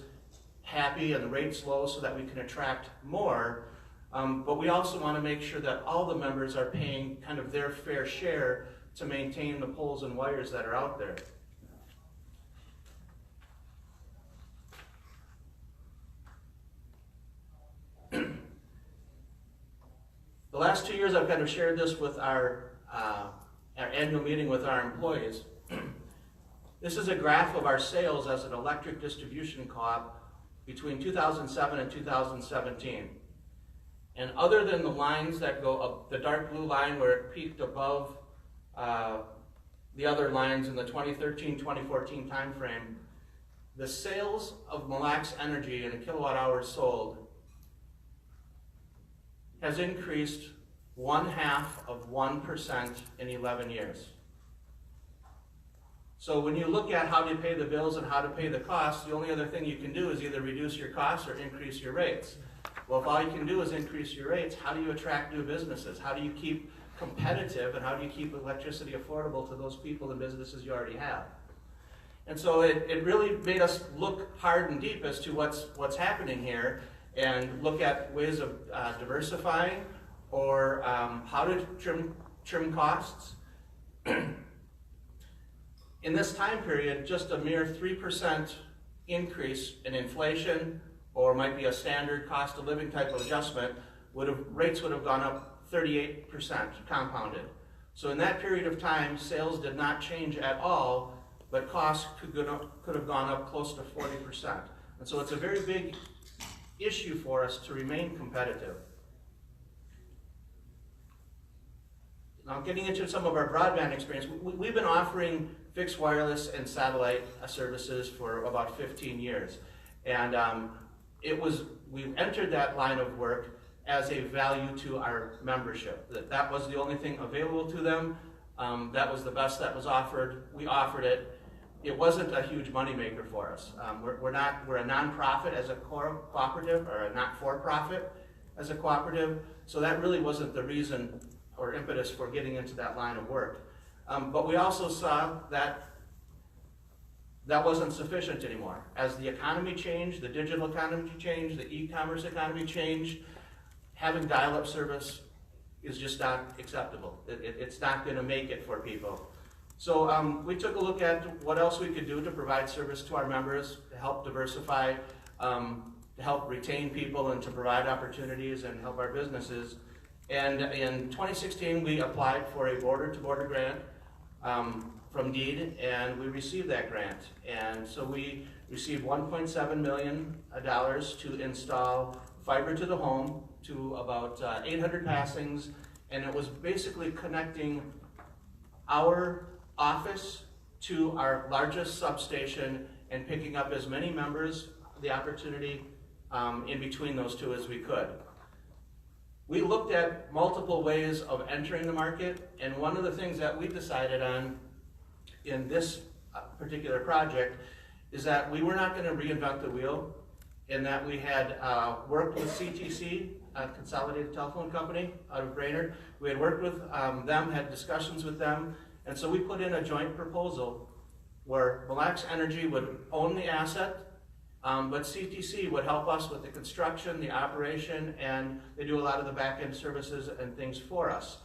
happy and the rates low so that we can attract more, but we also want to make sure that all the members are paying kind of their fair share to maintain the poles and wires that are out there. The last 2 years I've kind of shared this with our annual meeting with our employees. This is a graph of our sales as an electric distribution co-op between 2007 and 2017. And other than the lines that go up, the dark blue line where it peaked above the other lines in the 2013-2014 timeframe, the sales of Mille Lacs Energy in a kilowatt hour sold has increased 0.5% in 11 years. So when you look at how to pay the bills and how to pay the costs, the only other thing you can do is either reduce your costs or increase your rates. Well, if all you can do is increase your rates, how do you attract new businesses? How do you keep competitive, and how do you keep electricity affordable to those people and businesses you already have? And so it really made us look hard and deep as to what's happening here, and look at ways of diversifying or how to trim costs. In this time period, just a mere 3% increase in inflation, or might be a standard cost of living type of adjustment, rates would have gone up 38% compounded. So in that period of time, sales did not change at all, but costs could have gone up close to 40%. And so it's a very big issue for us to remain competitive. Now, getting into some of our broadband experience, we've been offering fixed wireless and satellite services for about 15 years. And we entered that line of work as a value to our membership. That was the only thing available to them. That was the best that was offered. We offered it. It wasn't a huge moneymaker for us. We're a nonprofit as a cooperative, or a not-for-profit as a cooperative, so that really wasn't the reason or impetus for getting into that line of work. But we also saw that that wasn't sufficient anymore. As the economy changed, the digital economy changed, the e-commerce economy changed, having dial-up service is just not acceptable. It's not going to make it for people. So we took a look at what else we could do to provide service to our members, to help diversify, to help retain people, and to provide opportunities and help our businesses. And in 2016, we applied for a border-to-border grant from DEED, and we received that grant. And so we received $1.7 million to install fiber to the home to about 800 passings, and it was basically connecting our office to our largest substation and picking up as many members, the opportunity in between those two as we could. We looked at multiple ways of entering the market, and one of the things that we decided on in this particular project is that we were not going to reinvent the wheel, and that we had worked with CTC, a Consolidated Telephone Company out of Brainerd. We had worked with them, had discussions with them, and so we put in a joint proposal where Mille Lacs Energy would own the asset, But CTC would help us with the construction, the operation, and they do a lot of the back-end services and things for us.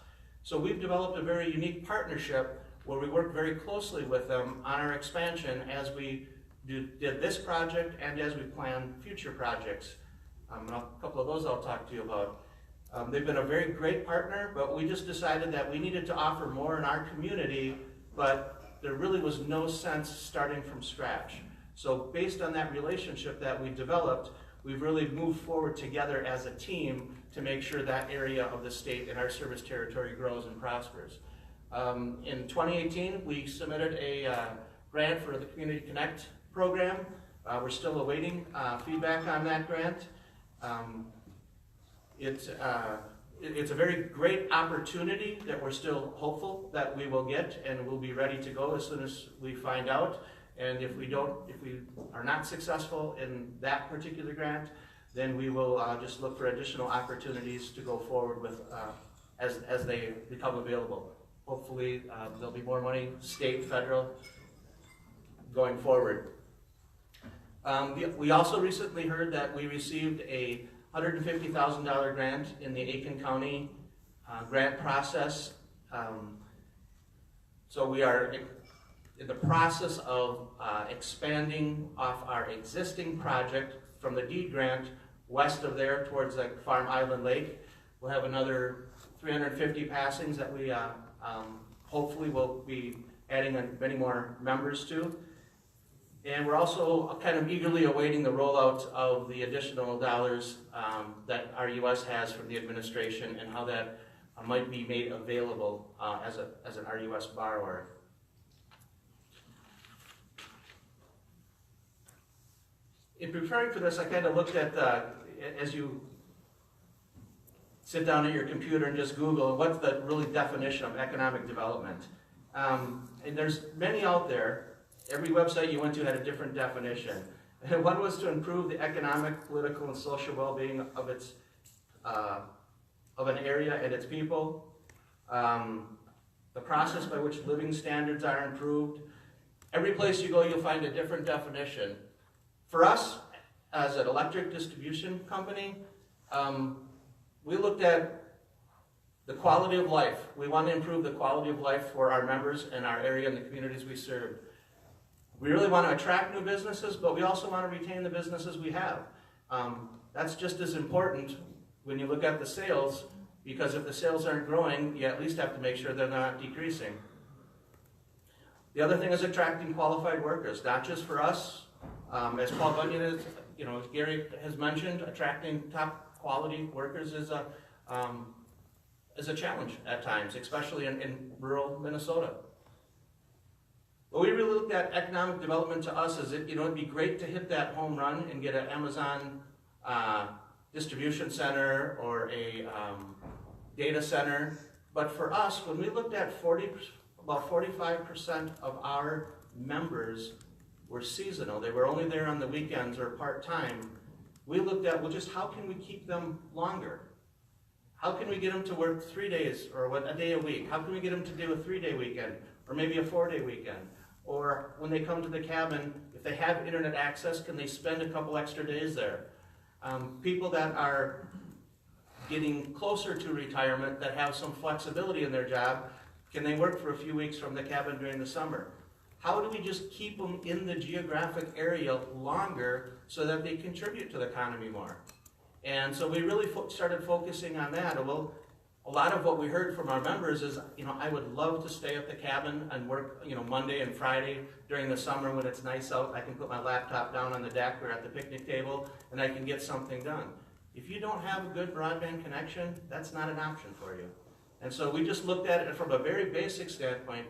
So we've developed a very unique partnership where we work very closely with them on our expansion as we did this project and as we plan future projects. A couple of those I'll talk to you about. They've been a very great partner, but we just decided that we needed to offer more in our community, but there really was no sense starting from scratch. So based on that relationship that we developed, we've really moved forward together as a team to make sure that area of the state and our service territory grows and prospers. In 2018, we submitted a grant for the Community Connect program. We're still awaiting feedback on that grant. It's a very great opportunity that we're still hopeful that we will get, and we'll be ready to go as soon as we find out. And if we are not successful in that particular grant, then we will just look for additional opportunities to go forward with as they become available. Hopefully there'll be more money, state, federal, going forward. We also recently heard that we received a $150,000 grant in the Aiken County grant process. So we are in the process of expanding off our existing project from the deed grant west of there towards like Farm Island Lake. We'll have another 350 passings that we hopefully will be adding many more members to. And we're also kind of eagerly awaiting the rollout of the additional dollars that our US has from the administration and how that might be made available as an RUS borrower. In preparing for this, I kind of looked at, as you sit down at your computer and just Google, what's the really definition of economic development? And there's many out there. Every website you went to had a different definition. And one was to improve the economic, political, and social well-being of an area and its people. The process by which living standards are improved. Every place you go, you'll find a different definition. For us, as an electric distribution company, we looked at the quality of life. We want to improve the quality of life for our members and our area and the communities we serve. We really want to attract new businesses, but we also want to retain the businesses we have. That's just as important when you look at the sales, because if the sales aren't growing, you at least have to make sure they're not decreasing. The other thing is attracting qualified workers, not just for us. As Paul Bunyan is, Gary has mentioned, attracting top quality workers is a challenge at times, especially in rural Minnesota. But we really looked at economic development to us as it'd be great to hit that home run and get an Amazon distribution center or a data center. But for us, when we looked at about 45% of our members were seasonal. They were only there on the weekends or part-time. We looked at, well, just how can we keep them longer? How can we get them to work 3 days or a day a week? How can we get them to do a 3-day weekend or maybe a 4-day weekend? Or when they come to the cabin, if they have internet access, can they spend a couple extra days there? People that are getting closer to retirement that have some flexibility in their job, can they work for a few weeks from the cabin during the summer? How do we just keep them in the geographic area longer so that they contribute to the economy more? And so we really started focusing on that. Well, a lot of what we heard from our members is, I would love to stay at the cabin and work, Monday and Friday during the summer when it's nice out. I can put my laptop down on the deck or at the picnic table and I can get something done. If you don't have a good broadband connection, that's not an option for you. And so we just looked at it from a very basic standpoint.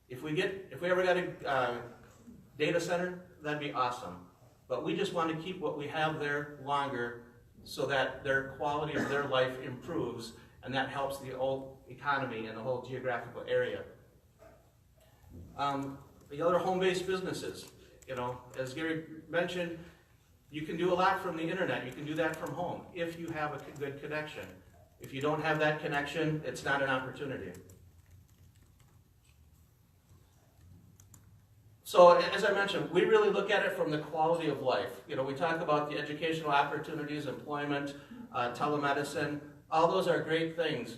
If we ever got a data center, that'd be awesome. But we just want to keep what we have there longer so that their quality of their life improves, and that helps the whole economy and the whole geographical area. The other home-based businesses, as Gary mentioned, you can do a lot from the internet. You can do that from home if you have a good connection. If you don't have that connection, it's not an opportunity. So as I mentioned, we really look at it from the quality of life. You know, we talk about the educational opportunities, employment, telemedicine. All those are great things.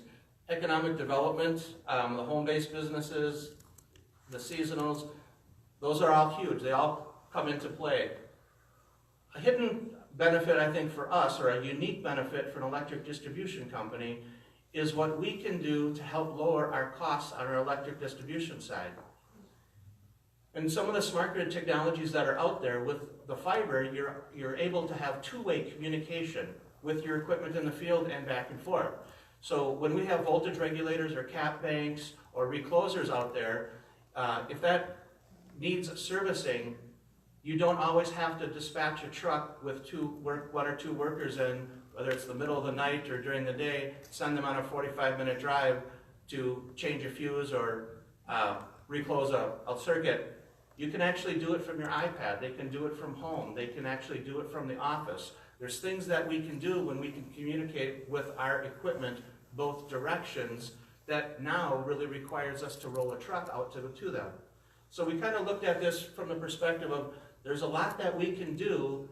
Economic development, the home-based businesses, the seasonals, those are all huge. They all come into play. A hidden benefit, I think, for us, or a unique benefit for an electric distribution company, is what we can do to help lower our costs on our electric distribution side. And some of the smart grid technologies that are out there, with the fiber, you're able to have two-way communication with your equipment in the field and back and forth. So when we have voltage regulators or cap banks or reclosers out there, if that needs servicing, you don't always have to dispatch a truck with one or two workers in, whether it's the middle of the night or during the day, send them on a 45-minute drive to change a fuse or reclose a circuit. You can actually do it from your iPad. They can do it from home. They can actually do it from the office. There's things that we can do when we can communicate with our equipment both directions that now really requires us to roll a truck out to them. So we kind of looked at this from the perspective of there's a lot that we can do,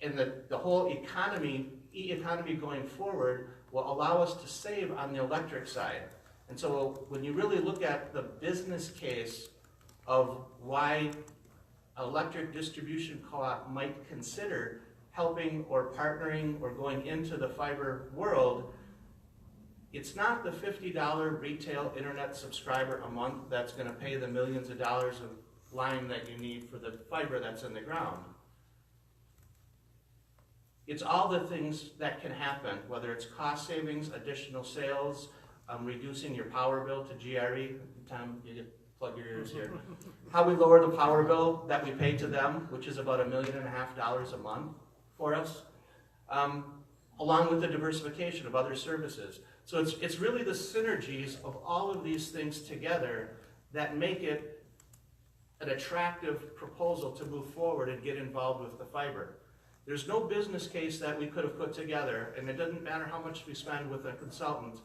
and the whole e-economy going forward will allow us to save on the electric side. And so when you really look at the business case of why electric distribution co-op might consider helping or partnering or going into the fiber world, it's not the $50 retail internet subscriber a month that's going to pay the millions of dollars of line that you need for the fiber that's in the ground. It's all the things that can happen, whether it's cost savings, additional sales, reducing your power bill to GRE. Tom, you get plug your ears here. How we lower the power bill that we pay to them, which is about $1.5 million a month for us, along with the diversification of other services. So it's really the synergies of all of these things together that make it an attractive proposal to move forward and get involved with the fiber. There's no business case that we could have put together, and it doesn't matter how much we spend with a consultant.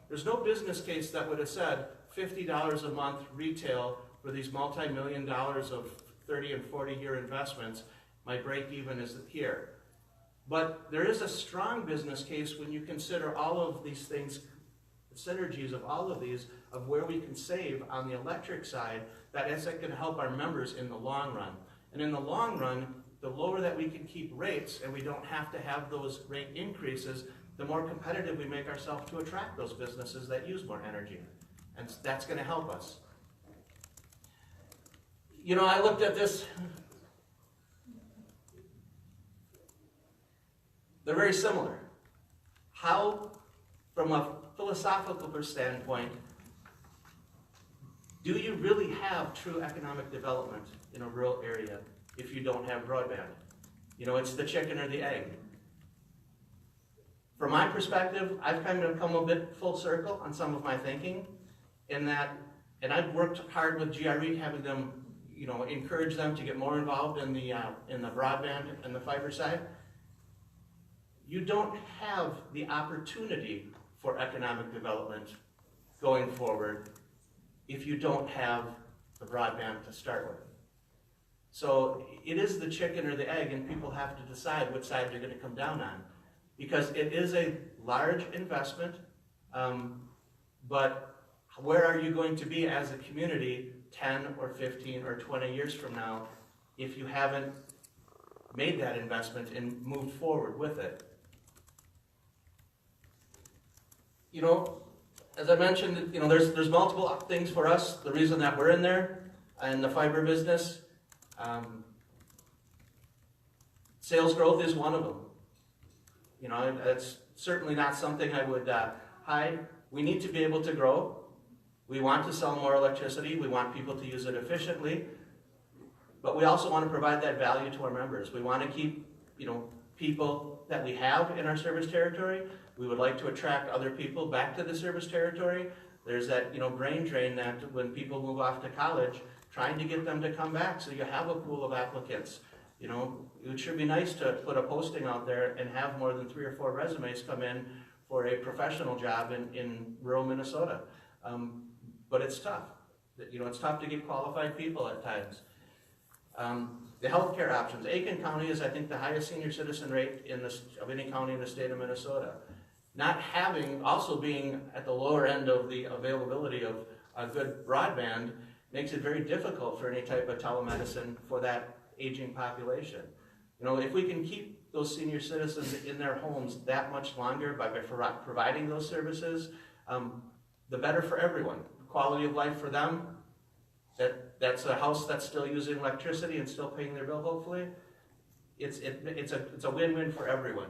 There's no business case that would have said $50 a month retail for these multi-million dollars of 30 and 40-year investments. My break even is here. But there is a strong business case when you consider all of these things, the synergies of all of these, of where we can save on the electric side, that is going to help our members in the long run. And in the long run, the lower that we can keep rates and we don't have to have those rate increases, the more competitive we make ourselves to attract those businesses that use more energy. And that's going to help us. You know, I looked at this. They're very similar. How, from a philosophical standpoint, do you really have true economic development in a rural area if you don't have broadband? You know, it's the chicken or the egg. From my perspective, I've kind of come a bit full circle on some of my thinking in that, and I've worked hard with GRE, having them, you know, encourage them to get more involved in the broadband and the fiber side. You don't have the opportunity for economic development going forward if you don't have the broadband to start with. So it is the chicken or the egg, and people have to decide which side they're going to come down on, because it is a large investment, but where are you going to be as a community 10 or 15 or 20 years from now if you haven't made that investment and moved forward with it? You know, as I mentioned, you know, there's multiple things for us. The reason that we're in there and the fiber business, sales growth is one of them. You know, that's certainly not something I would hide. We need to be able to grow. We want to sell more electricity. We want people to use it efficiently. But we also want to provide that value to our members. We want to keep, you know, people that we have in our service territory. We would like to attract other people back to the service territory. There's that, you know, brain drain that when people move off to college, trying to get them to come back so you have a pool of applicants. You know, it should be nice to put a posting out there and have more than 3 or 4 resumes come in for a professional job in rural Minnesota. But it's tough. You know, it's tough to get qualified people at times. The healthcare options. Aiken County is, I think, the highest senior citizen rate of any county in the state of Minnesota. Not having, also being at the lower end of the availability of a good broadband makes it very difficult for any type of telemedicine for that aging population. You know, if we can keep those senior citizens in their homes that much longer by providing those services, the better for everyone. Quality of life for them, that's a house that's still using electricity and still paying their bill, hopefully. It's a win-win for everyone.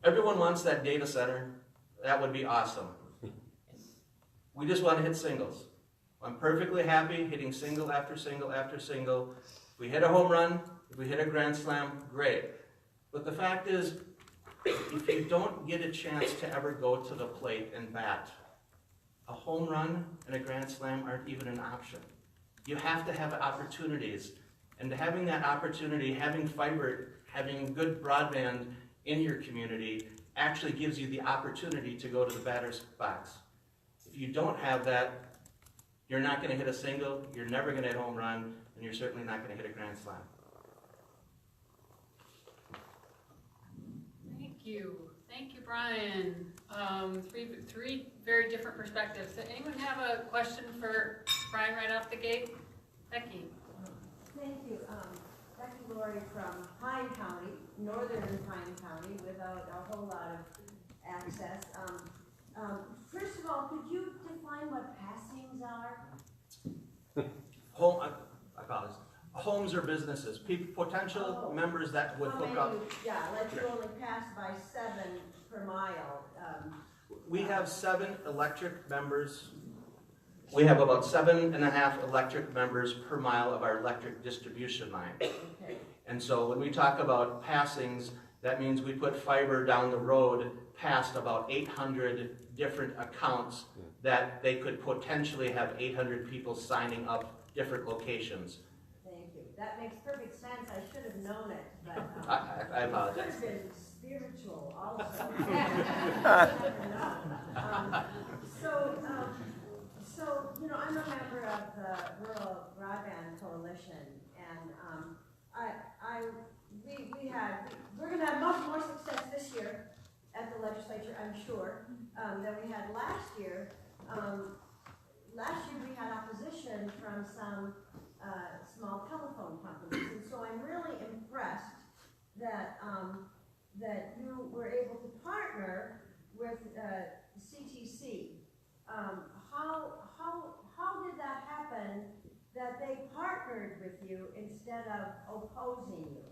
Everyone wants that data center. That would be awesome. We just want to hit singles. I'm perfectly happy hitting single after single after single. If we hit a home run, if we hit a grand slam, great. But the fact is, if you don't get a chance to ever go to the plate and bat, a home run and a grand slam aren't even an option. You have to have opportunities. And having that opportunity, having fiber, having good broadband in your community actually gives you the opportunity to go to the batter's box. If you don't have that, you're not going to hit a single, you're never going to hit a home run, and you're certainly not going to hit a grand slam. Thank you, Brian. Three very different perspectives. Does anyone have a question for Brian right off the gate? Becky. Thank you. Becky Laurie from Pine County, northern Pine County, without a whole lot of access. First of all, could you define what passings are? I apologize. Homes or businesses, potential members that would hook up. Yeah, like you only pass by 7 per mile. We have 7 electric members. We have about 7.5 electric members per mile of our electric distribution line. Okay. And so when we talk about passings, that means we put fiber down the road past about 800 different accounts that they could potentially have 800 people signing up different locations. Thank you. That makes perfect sense. I should have known it, but I apologize. it could have been spiritual also. You never know. So, you know, I'm a member of the Rural Broadband Coalition, and we're going to have much more success this year at the legislature, I'm sure, than we had last year. Last year we had opposition from some small telephone companies, and so I'm really impressed that that you were able to partner with CTC. How did that happen, that they partnered with you instead of opposing you?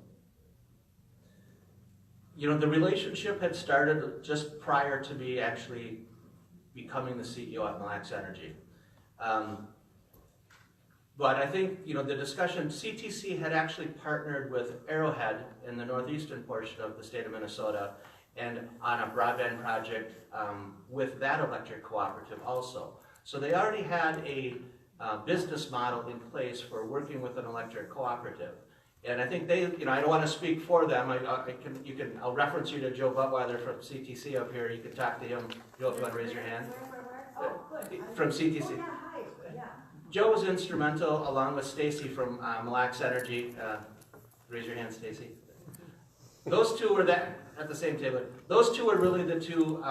You know, the relationship had started just prior to me actually becoming the CEO at Mille Lacs Energy. But I think, you know, the discussion, CTC had actually partnered with Arrowhead in the northeastern portion of the state of Minnesota and on a broadband project with that electric cooperative also. So they already had a business model in place for working with an electric cooperative. And I think they, you know, I don't want to speak for them. I'll reference you to Joe Buttweiler from CTC up here. You can talk to him. Joe, if you want to raise your hand. Where? Oh, good. From CTC. Oh, yeah, hi. Yeah. Joe was instrumental, along with Stacy from Mille Lacs Energy. Raise your hand, Stacy. Those two were at the same table. Those two are really the two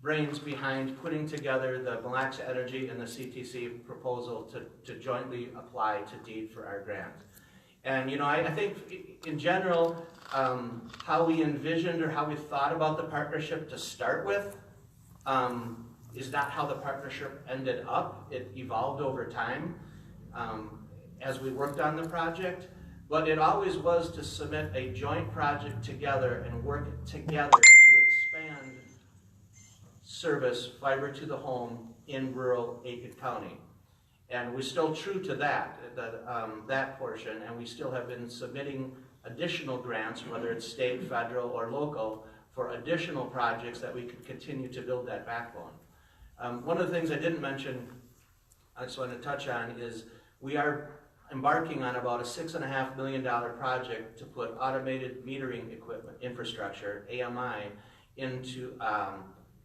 brains behind putting together the Mille Lacs Energy and the CTC proposal to jointly apply to deed for our grant. And you know, I think in general, how we envisioned or how we thought about the partnership to start with is not how the partnership ended up. It evolved over time as we worked on the project, but it always was to submit a joint project together and work together to expand service fiber to the home in rural Aiken County. And we're still true to that portion, and we still have been submitting additional grants, whether it's state, federal, or local, for additional projects that we could continue to build that backbone. One of the things I didn't mention, I just want to touch on, is we are embarking on about a $6.5 million project to put automated metering equipment infrastructure, AMI, into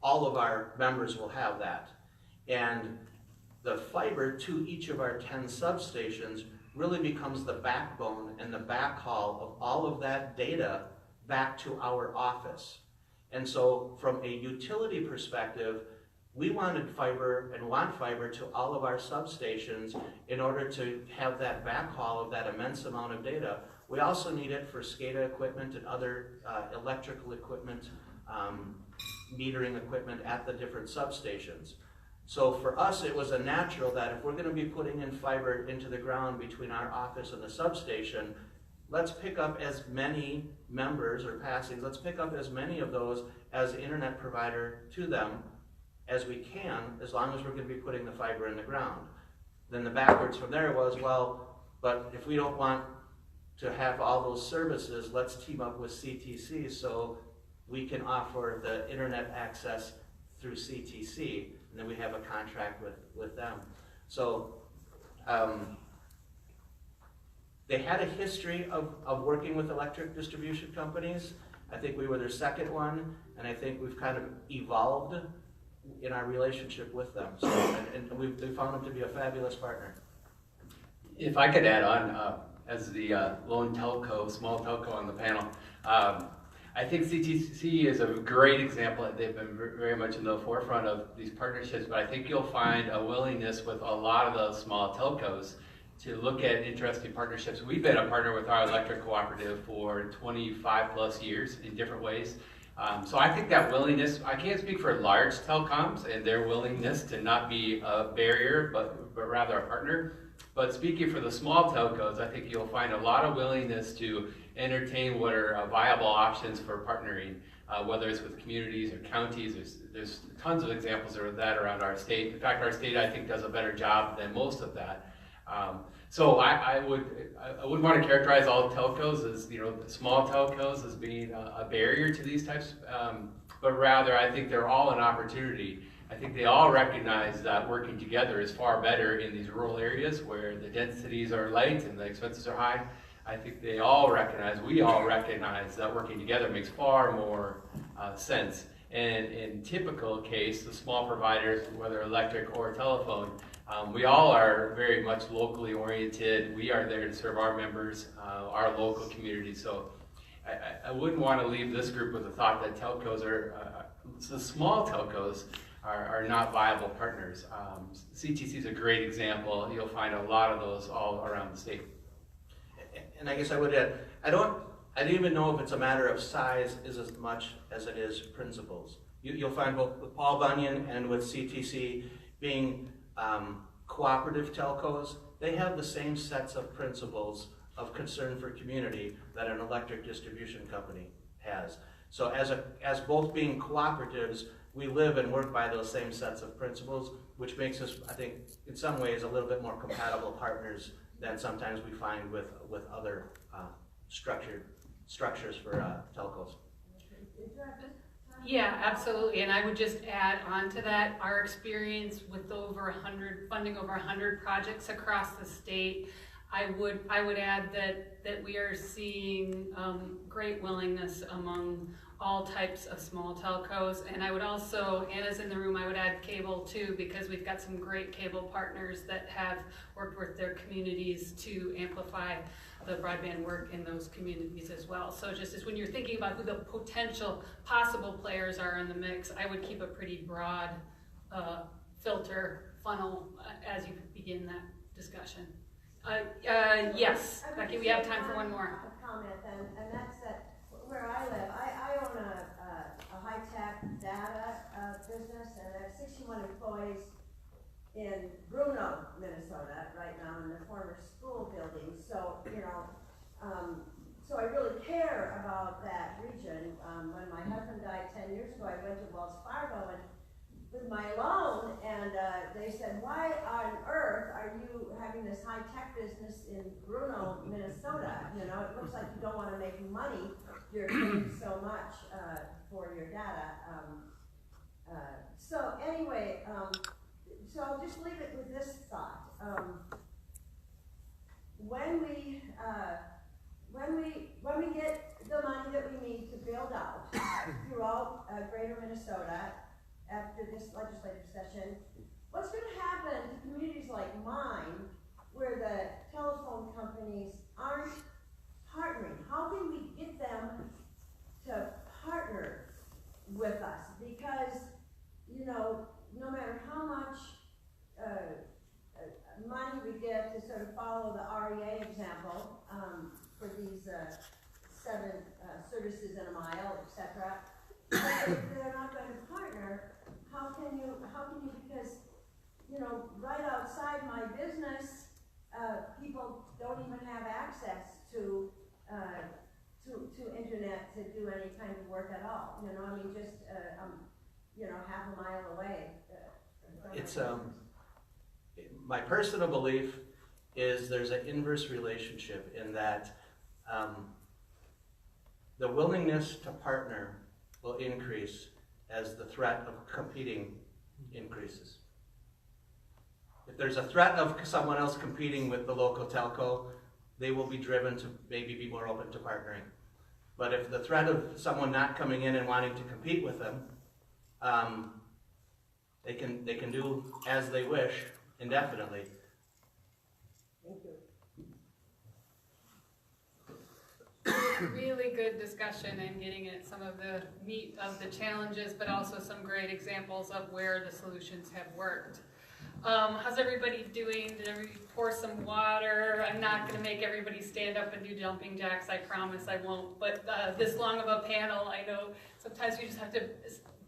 all of our members will have that. And the fiber to each of our 10 substations really becomes the backbone and the backhaul of all of that data back to our office. And so from a utility perspective, we wanted fiber and want fiber to all of our substations in order to have that backhaul of that immense amount of data. We also need it for SCADA equipment and other electrical equipment, metering equipment at the different substations. So for us, it was a natural that if we're going to be putting in fiber into the ground between our office and the substation, let's pick up as many members or passings, let's pick up as many of those as internet provider to them as we can, as long as we're going to be putting the fiber in the ground. Then the backwards from there was, well, but if we don't want to have all those services, let's team up with CTC so we can offer the internet access through CTC, and then we have a contract with them. So they had a history of working with electric distribution companies. I think we were their second one, and I think we've kind of evolved in our relationship with them. So, and we found them to be a fabulous partner. If I could add on, as the lone telco, small telco on the panel, I think CTC is a great example. They've been very much in the forefront of these partnerships, but I think you'll find a willingness with a lot of those small telcos to look at interesting partnerships. We've been a partner with our electric cooperative for 25 plus years in different ways. So I think that willingness, I can't speak for large telecoms and their willingness to not be a barrier, but rather a partner. But speaking for the small telcos, I think you'll find a lot of willingness to entertain what are viable options for partnering, whether it's with communities or counties. There's tons of examples of that around our state. In fact, our state, I think, does a better job than most of that. So I wouldn't want to characterize all telcos as, the small telcos as being a barrier to these types, but rather I think they're all an opportunity. I think they all recognize that working together is far better in these rural areas where the densities are light and the expenses are high. I think we all recognize that working together makes far more sense. And in typical case, the small providers, whether electric or telephone, we all are very much locally oriented. We are there to serve our members, our local community. So I wouldn't want to leave this group with the thought that telcos the small telcos are not viable partners. CTC is a great example. You'll find a lot of those all around the state. And I guess I would add, I don't even know if it's a matter of size as much as it is principles. You'll find both with Paul Bunyan and with CTC being cooperative telcos, they have the same sets of principles of concern for community that an electric distribution company has. So as both being cooperatives, we live and work by those same sets of principles, which makes us, I think, in some ways, a little bit more compatible partners than sometimes we find with other structures for telcos. Yeah, absolutely. And I would just add on to that, our experience with funding over 100 projects across the state, I would add that we are seeing great willingness among all types of small telcos. And I would also, Anna's in the room, I would add cable too, because we've got some great cable partners that have worked with their communities to amplify the broadband work in those communities as well. So just as when you're thinking about who the potential possible players are in the mix, I would keep a pretty broad filter funnel as you begin that discussion. Yes, Becky, we have time for one more. A comment, and that's that where I live, I own a high-tech data business, and I have 61 employees in Bruno, Minnesota, right now in the former school building. So, so I really care about that region. When my husband died 10 years ago, I went to Wells Fargo and with my loan, and they said, why on earth are you having this high-tech business in Bruno, Minnesota? It looks like you don't want to make money. You're paying so much for your data. So anyway, so I'll just leave it with this thought. When we get the money that we need to build out throughout greater Minnesota after this legislative session, what's going to happen to services in a mile, etc. But if they're not going to partner, how can you, because, you know, right outside my business, people don't even have access to internet to do any kind of work at all, you know, I mean, just, you know, half a mile away. It's, my personal belief is there's an inverse relationship in that the willingness to partner will increase as the threat of competing increases. If there's a threat of someone else competing with the local telco, they will be driven to maybe be more open to partnering. But if the threat of someone not coming in and wanting to compete with them, they can do as they wish indefinitely. Thank you. Really good discussion and getting at some of the meat of the challenges, but also some great examples of where the solutions have worked. How's everybody doing? Did everybody pour some water? I'm not going to make everybody stand up and do jumping jacks, I promise I won't. But this long of a panel, I know sometimes we just have to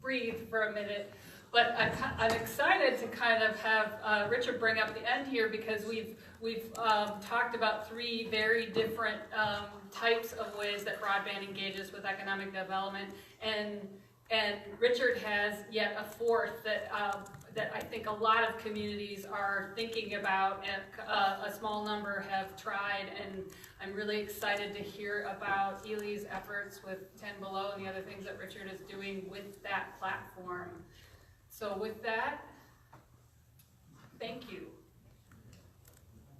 breathe for a minute. But I'm excited to kind of have Richard bring up the end here, because we've talked about three very different types of ways that broadband engages with economic development, and Richard has yet a fourth that I think a lot of communities are thinking about, and a small number have tried, and I'm really excited to hear about Ely's efforts with 10 Below and the other things that Richard is doing with that platform. So with that, thank you.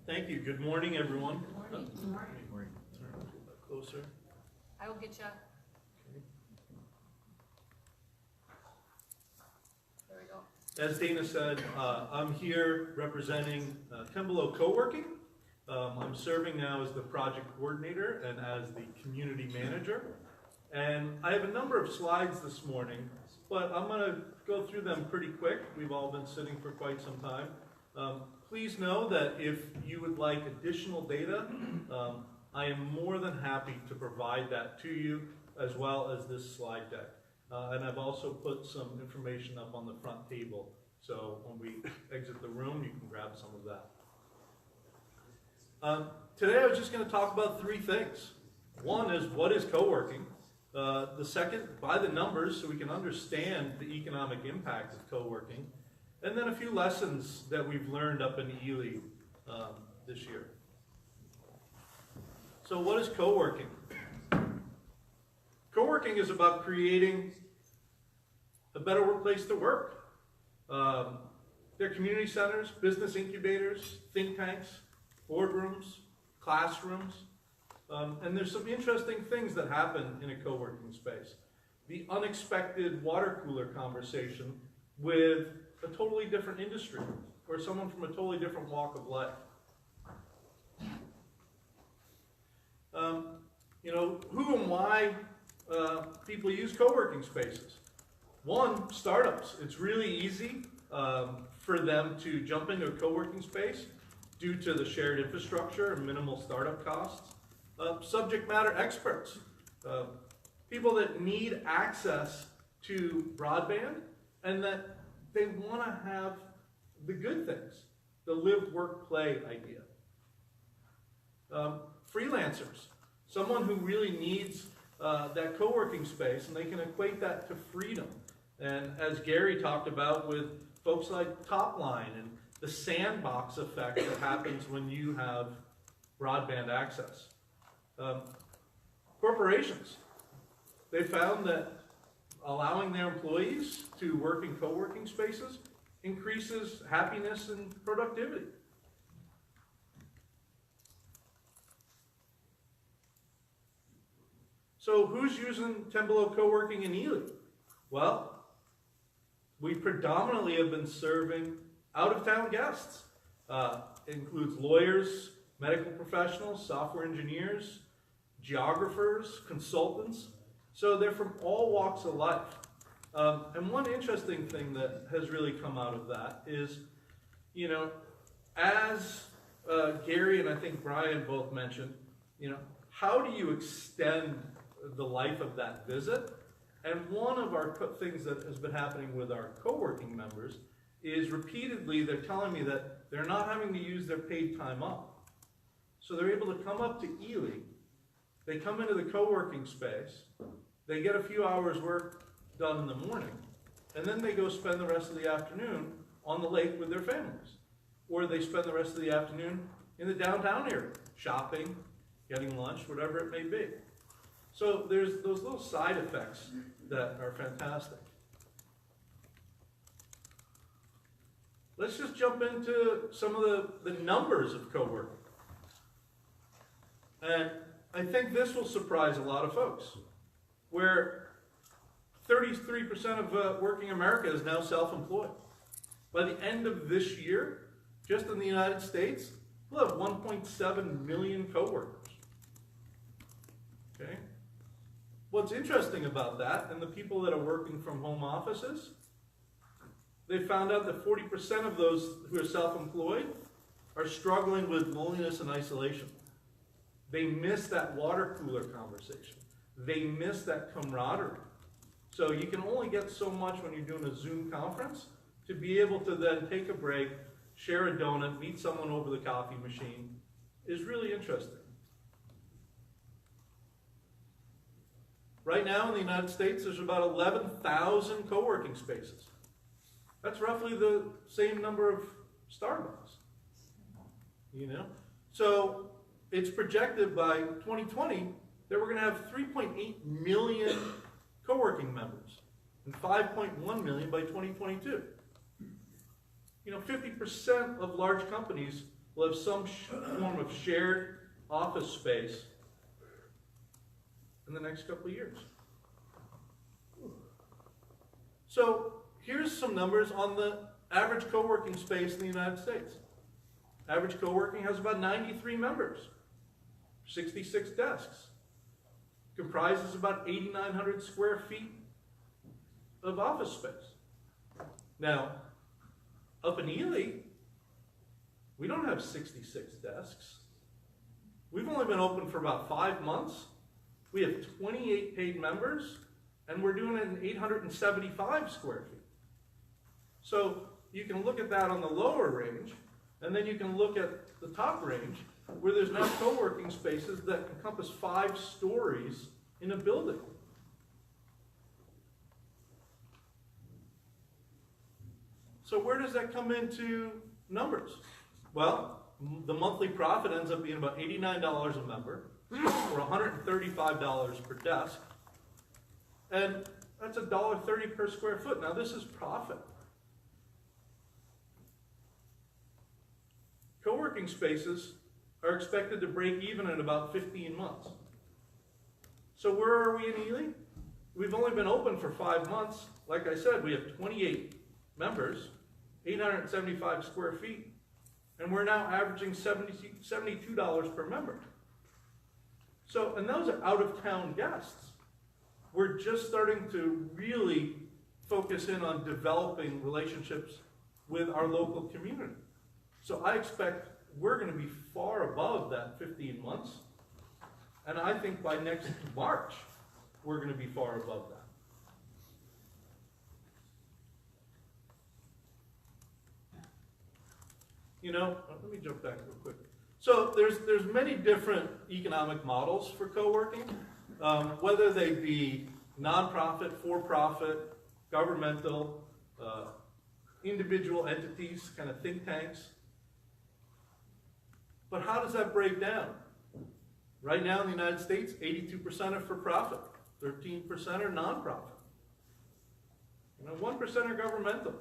Thank you. Good morning, everyone. Good morning. Good morning. Closer. I will get you. There we go. As Dana said, I'm here representing 10 Below Co-working. I'm serving now as the project coordinator and as the community manager. And I have a number of slides this morning, but I'm going to go through them pretty quick. We've all been sitting for quite some time. Please know that if you would like additional data, I am more than happy to provide that to you, as well as this slide deck. And I've also put some information up on the front table, so when we exit the room, you can grab some of that. Today I was just going to talk about three things. One is, what is co-working? The second, by the numbers, so we can understand the economic impact of co-working. And then a few lessons that we've learned up in Ely this year. So what is co-working? Co-working is about creating a better workplace to work. They're community centers, business incubators, think tanks, boardrooms, classrooms. And there's some interesting things that happen in a co-working space. The unexpected water cooler conversation with a totally different industry, or someone from a totally different walk of life. You know, who and why people use co-working spaces. One, startups. It's really easy for them to jump into a co-working space due to the shared infrastructure and minimal startup costs. Subject matter experts. People that need access to broadband and that they want to have the good things, the live, work, play idea. Freelancers, someone who really needs that co-working space, and they can equate that to freedom. And as Gary talked about with folks like Topline and the sandbox effect that happens when you have broadband access. Corporations, they found that allowing their employees to work in co-working spaces increases happiness and productivity. So who's using 10 Below co-working in Ely? Well, we predominantly have been serving out-of-town guests. It includes lawyers, medical professionals, software engineers, geographers, consultants. So they're from all walks of life. And one interesting thing that has really come out of that is, you know, as Gary and I think Brian both mentioned, you know, how do you extend the life of that visit? And one of our things that has been happening with our co-working members is repeatedly they're telling me that they're not having to use their paid time off. So they're able to come up to Ely, they come into the co-working space, they get a few hours work done in the morning, and then they go spend the rest of the afternoon on the lake with their families. Or they spend the rest of the afternoon in the downtown area, shopping, getting lunch, whatever it may be. So there's those little side effects that are fantastic. Let's just jump into some of the numbers of co-working. And I think this will surprise a lot of folks, where 33% of working America is now self-employed. By the end of this year, just in the United States, we'll have 1.7 million co-workers. Okay? What's interesting about that, and the people that are working from home offices, they found out that 40% of those who are self-employed are struggling with loneliness and isolation. They miss that water cooler conversation. They miss that camaraderie. So you can only get so much when you're doing a Zoom conference to be able to then take a break, share a donut, meet someone over the coffee machine is really interesting. Right now in the United States, there's about 11,000 co-working spaces. That's roughly the same number of Starbucks, you know? So it's projected by 2020 that we're going to have 3.8 million co-working members and 5.1 million by 2022. You know, 50% of large companies will have some form of shared office space in the next couple of years. So here's some numbers on the average co-working space in the United States. Average co-working has about 93 members, 66 desks, comprises about 8,900 square feet of office space. Now, up in Ely, we don't have 66 desks. We've only been open for about 5 months. We have 28 paid members, and we're doing it in 875 square feet. So you can look at that on the lower range, and then you can look at the top range, where there's now co-working spaces that encompass 5 stories in a building. So where does that come into numbers? Well, the monthly profit ends up being about $89 a member, or $135 per desk, and that's $1.30 per square foot. Now this is profit. Co-working spaces are expected to break even in about 15 months. So where are we in Ely? We've only been open for 5 months. Like I said, we have 28 members, 875 square feet, and we're now averaging $72 per member. So, and those are out-of-town guests. We're just starting to really focus in on developing relationships with our local community. So I expect we're going to be far above that 15 months, and I think by next March, we're going to be far above that. You know, let me jump back real quick. So there's many different economic models for co-working, whether they be nonprofit, for-profit, governmental, individual entities, kind of think tanks. But how does that break down? Right now in the United States, 82% are for-profit, 13% are nonprofit. You know, 1% are governmental.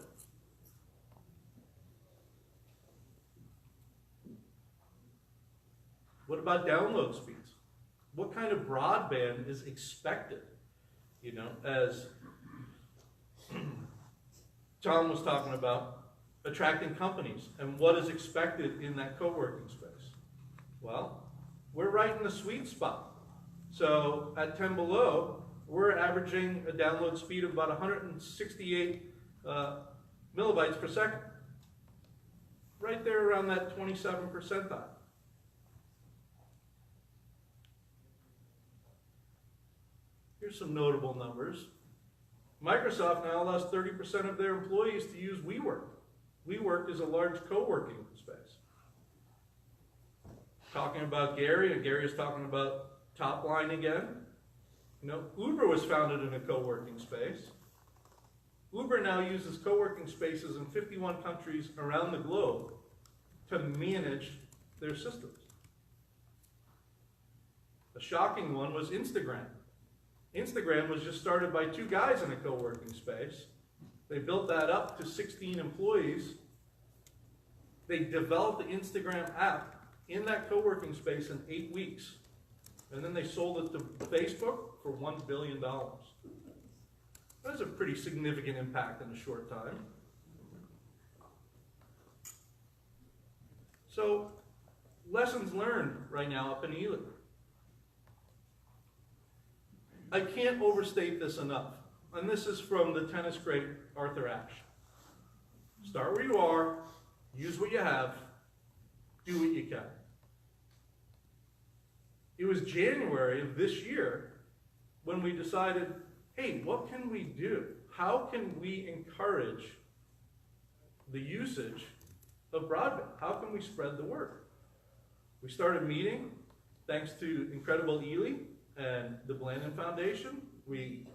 What about download speeds? What kind of broadband is expected? You know, as Tom was talking about, attracting companies and what is expected in that co-working space. Well, we're right in the sweet spot. So at 10 Below, we're averaging a download speed of about 168 millibytes per second. Right there around that 27 percentile. Here's some notable numbers. Microsoft now allows 30% of their employees to use WeWork. WeWork is a large co-working space. Talking about Gary, and Gary is talking about top line again. You know, Uber was founded in a co-working space. Uber now uses co-working spaces in 51 countries around the globe to manage their systems. A shocking one was Instagram. Instagram was just started by two guys in a co-working space. They built that up to 16 employees. They developed the Instagram app in that co-working space in 8 weeks. And then they sold it to Facebook for $1 billion. That's a pretty significant impact in a short time. So, lessons learned right now up in Ely. I can't overstate this enough. And this is from the tennis great Arthur Ashe. Start where you are, use what you have, do what you can. It was January of this year when we decided, hey, what can we do? How can we encourage the usage of broadband? How can we spread the word? We started meeting, thanks to Incredible Ely and the Blandin Foundation. We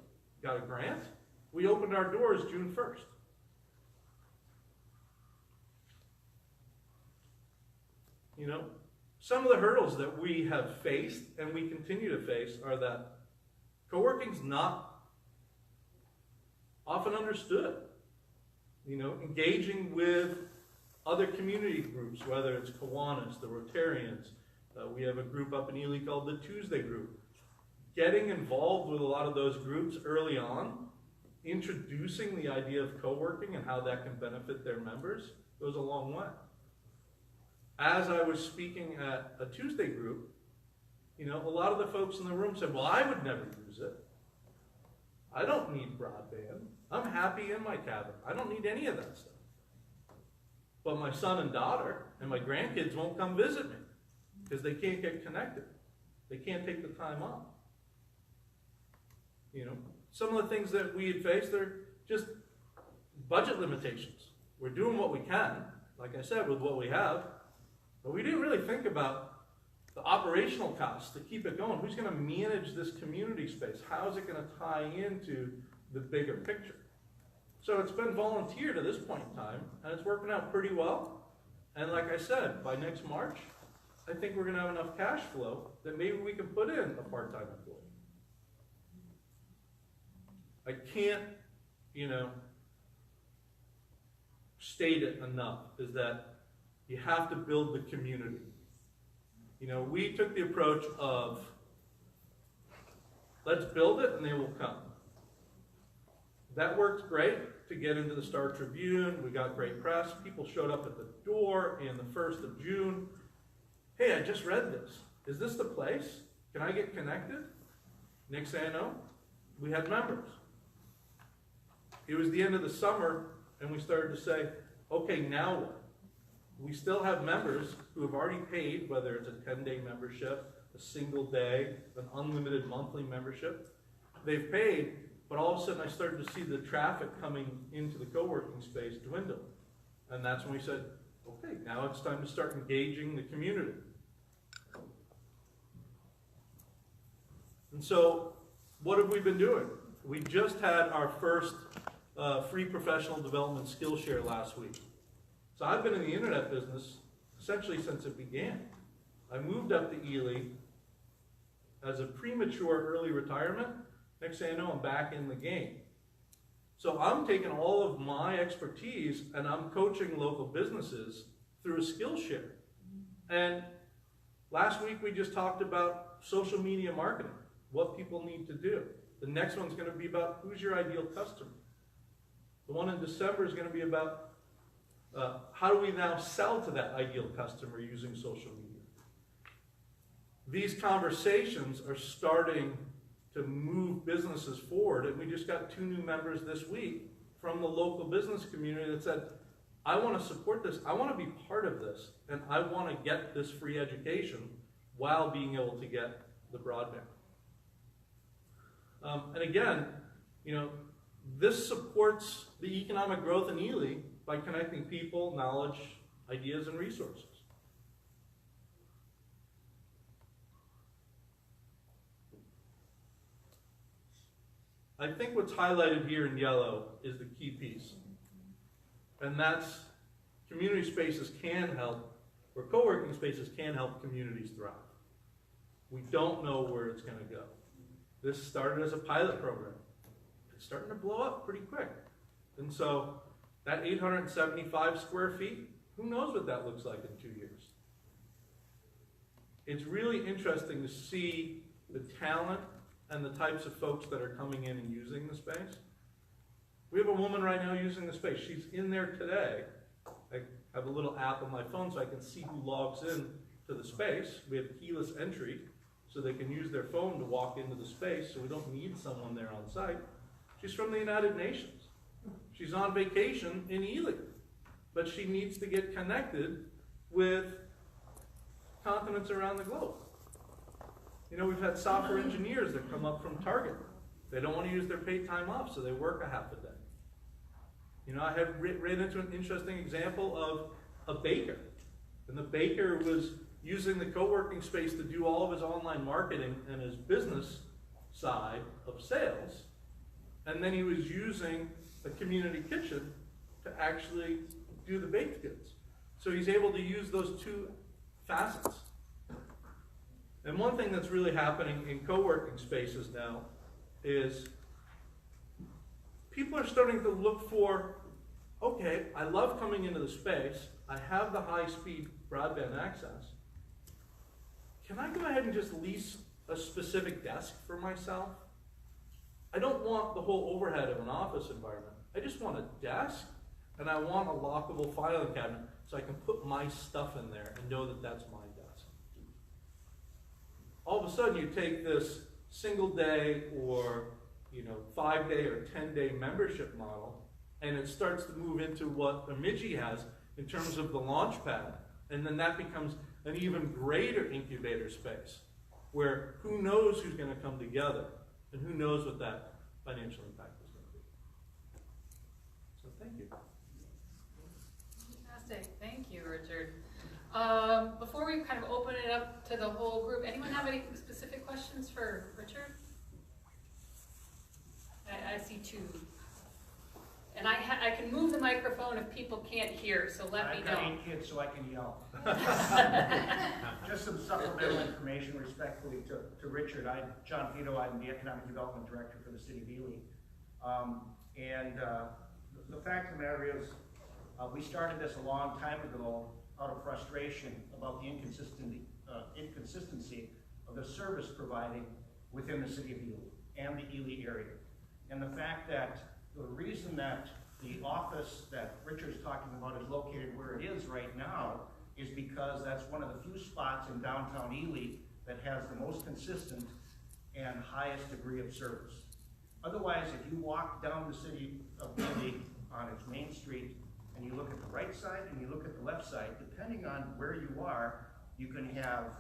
got a grant. We opened our doors June 1st. You know, some of the hurdles that we have faced and we continue to face are that co-working's not often understood. You know, engaging with other community groups, whether it's Kiwanis, the Rotarians, we have a group up in Ely called the Tuesday Group. Getting involved with a lot of those groups early on, introducing the idea of co-working and how that can benefit their members goes a long way. As I was speaking at a Tuesday group, you know, a lot of the folks in the room said, well, I would never use it. I don't need broadband. I'm happy in my cabin. I don't need any of that stuff. But my son and daughter and my grandkids won't come visit me because they can't get connected. They can't take the time off. You know, some of the things that we had faced are just budget limitations. We're doing what we can, like I said, with what we have, but we didn't really think about the operational costs to keep it going. Who's going to manage this community space? How is it going to tie into the bigger picture? So it's been volunteer to this point in time, and it's working out pretty well. And like I said, by next March, I think we're going to have enough cash flow that maybe we can put in a part-time employee. I can't, you know, state it enough, is that you have to build the community. You know, we took the approach of, let's build it and they will come. That worked great to get into the Star Tribune. We got great press. People showed up at the door in the 1st of June. Hey, I just read this. Is this the place? Can I get connected? Next thing I know, we had members. It was the end of the summer, and we started to say, okay, now what? We still have members who have already paid, whether it's a 10-day membership, a single day, an unlimited monthly membership. They've paid, but all of a sudden I started to see the traffic coming into the co-working space dwindle. And that's when we said, okay, now it's time to start engaging the community. And so, what have we been doing? We just had our first free professional development Skillshare last week. So I've been in the internet business essentially since it began. I moved up to Ely as a premature early retirement. Next thing I know, I'm back in the game. So I'm taking all of my expertise and I'm coaching local businesses through a Skillshare. And last week we just talked about social media marketing, what people need to do. The next one's going to be about who's your ideal customer. The one in December is going to be about how do we now sell to that ideal customer using social media. These conversations are starting to move businesses forward, and we just got 2 new members this week from the local business community that said, I want to support this, I want to be part of this, and I want to get this free education while being able to get the broadband. And again, this supports the economic growth in Ely by connecting people, knowledge, ideas, and resources. I think what's highlighted here in yellow is the key piece. And that's community spaces can help, or co-working spaces can help communities thrive. We don't know where it's going to go. This started as a pilot program. It's starting to blow up pretty quick. And so that 875 square feet, who knows what that looks like in 2 years? It's really interesting to see the talent and the types of folks that are coming in and using the space. We have a woman right now using the space. She's in there today. I have a little app on my phone so I can see who logs in to the space. We have keyless entry so they can use their phone to walk into the space, so we don't need someone there on site. She's from the United Nations. She's on vacation in Ely, but she needs to get connected with continents around the globe. We've had software engineers that come up from Target. They don't want to use their paid time off, so they work a half a day. I have ran into an interesting example of a baker. And the baker was using the co-working space to do all of his online marketing and his business side of sales. And then he was using a community kitchen to actually do the baked goods. So he's able to use those two facets. And one thing that's really happening in co-working spaces now is people are starting to look for, okay, I love coming into the space, I have the high-speed broadband access. Can I go ahead and just lease a specific desk for myself? I don't want the whole overhead of an office environment. I just want a desk, and I want a lockable filing cabinet so I can put my stuff in there and know that that's my desk. All of a sudden, you take this single day or 5-day or 10-day membership model, and it starts to move into what Bemidji has in terms of the launch pad, and then that becomes an even greater incubator space, where who knows who's going to come together, and who knows what that financial impact is going to be. So thank you. Fantastic, thank you, Richard. Before we kind of open it up to the whole group, anyone have any specific questions for Richard? I see two. And I can move the microphone if people can't hear, so let me know. I've got 8 kids, so I can yell. Just some supplemental information respectfully to Richard. I'm John Vito. I'm the Economic Development Director for the City of Ely. The fact of the matter is, we started this a long time ago out of frustration about the inconsistency of the service providing within the City of Ely and the Ely area. And the fact that the reason that the office that Richard's talking about is located where it is right now is because that's one of the few spots in downtown Ely that has the most consistent and highest degree of service. Otherwise, if you walk down the city of Ely on its main street and you look at the right side and you look at the left side, depending on where you are, you can have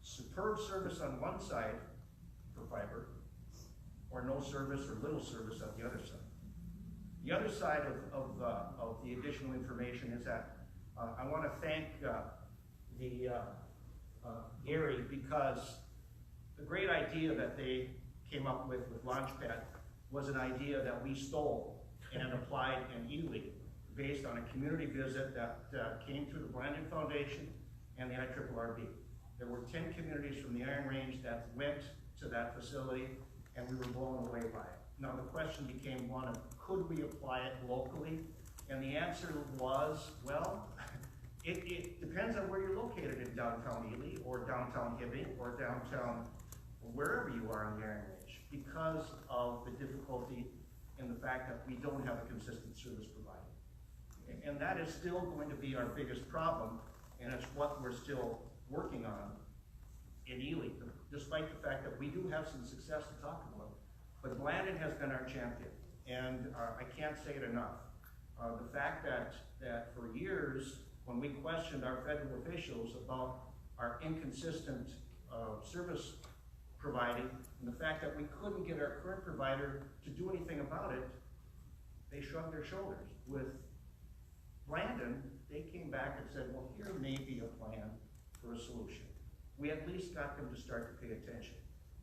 superb service on one side for fiber, or no service or little service on the other side. The other side of the additional information is that I want to thank Gary, because the great idea that they came up with Launchpad was an idea that we stole and applied in Ely based on a community visit that came through the Blandin Foundation and the IRRB. There were 10 communities from the Iron Range that went to that facility, and we were blown away by it. Now the question became one of, could we apply it locally? And the answer was, well, it depends on where you're located in downtown Ely, or downtown Hibbing, or downtown, wherever you are on the Iron Range, because of the difficulty in the fact that we don't have a consistent service provider. And that is still going to be our biggest problem, and it's what we're still working on in Ely, despite the fact that we do have some success to talk about. But Blandin has been our champion, and I can't say it enough. The fact that for years, when we questioned our federal officials about our inconsistent service providing, and the fact that we couldn't get our current provider to do anything about it, they shrugged their shoulders. With Blandin, they came back and said, well, here may be a plan for a solution. We at least got them to start to pay attention.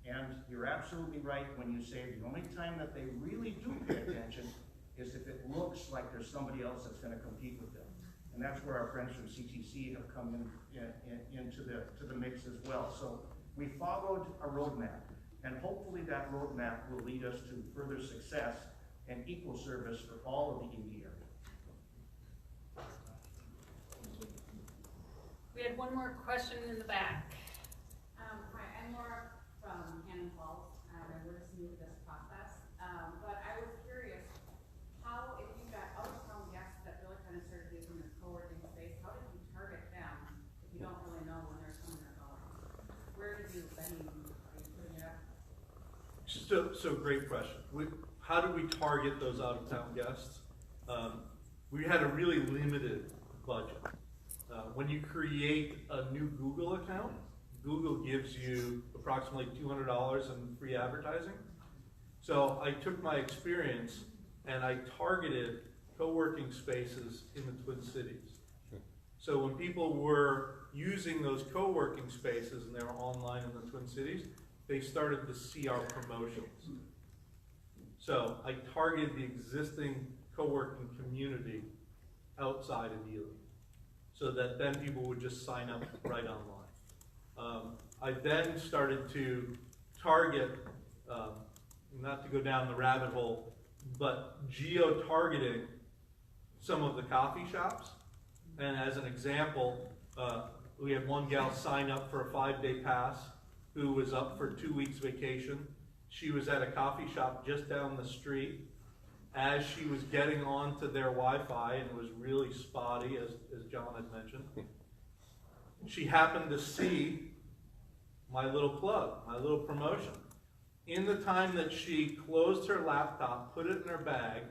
And you're absolutely right when you say the only time that they really do pay attention is if it looks like there's somebody else that's going to compete with them. And that's where our friends from CTC have come into the mix as well. So we followed a roadmap, and hopefully that roadmap will lead us to further success and equal service for all of the ED area. We had one more question in the back. Hi, I'm Laura from Cannon Falls, and we're just new to this process. But I was curious, how, if you've got out-of-town guests that really kind of started using this co-working space, how did you target them if you don't really know when they're coming or going? Where did you, are you putting it up? So great question. How do we target those out-of-town guests? We had a really limited budget. When you create a new Google account, Google gives you approximately $200 in free advertising. So I took my experience and I targeted co-working spaces in the Twin Cities. So when people were using those co-working spaces and they were online in the Twin Cities, they started to see our promotions. So I targeted the existing co-working community outside of Ely, so that then people would just sign up right online. I then started to target, not to go down the rabbit hole, but geo-targeting some of the coffee shops. And as an example, we had one gal sign up for a 5-day pass who was up for 2 weeks vacation. She was at a coffee shop just down the street. As she was getting onto their Wi-Fi, and it was really spotty, as John had mentioned, she happened to see my little plug, my little promotion. In the time that she closed her laptop, put it in her bag,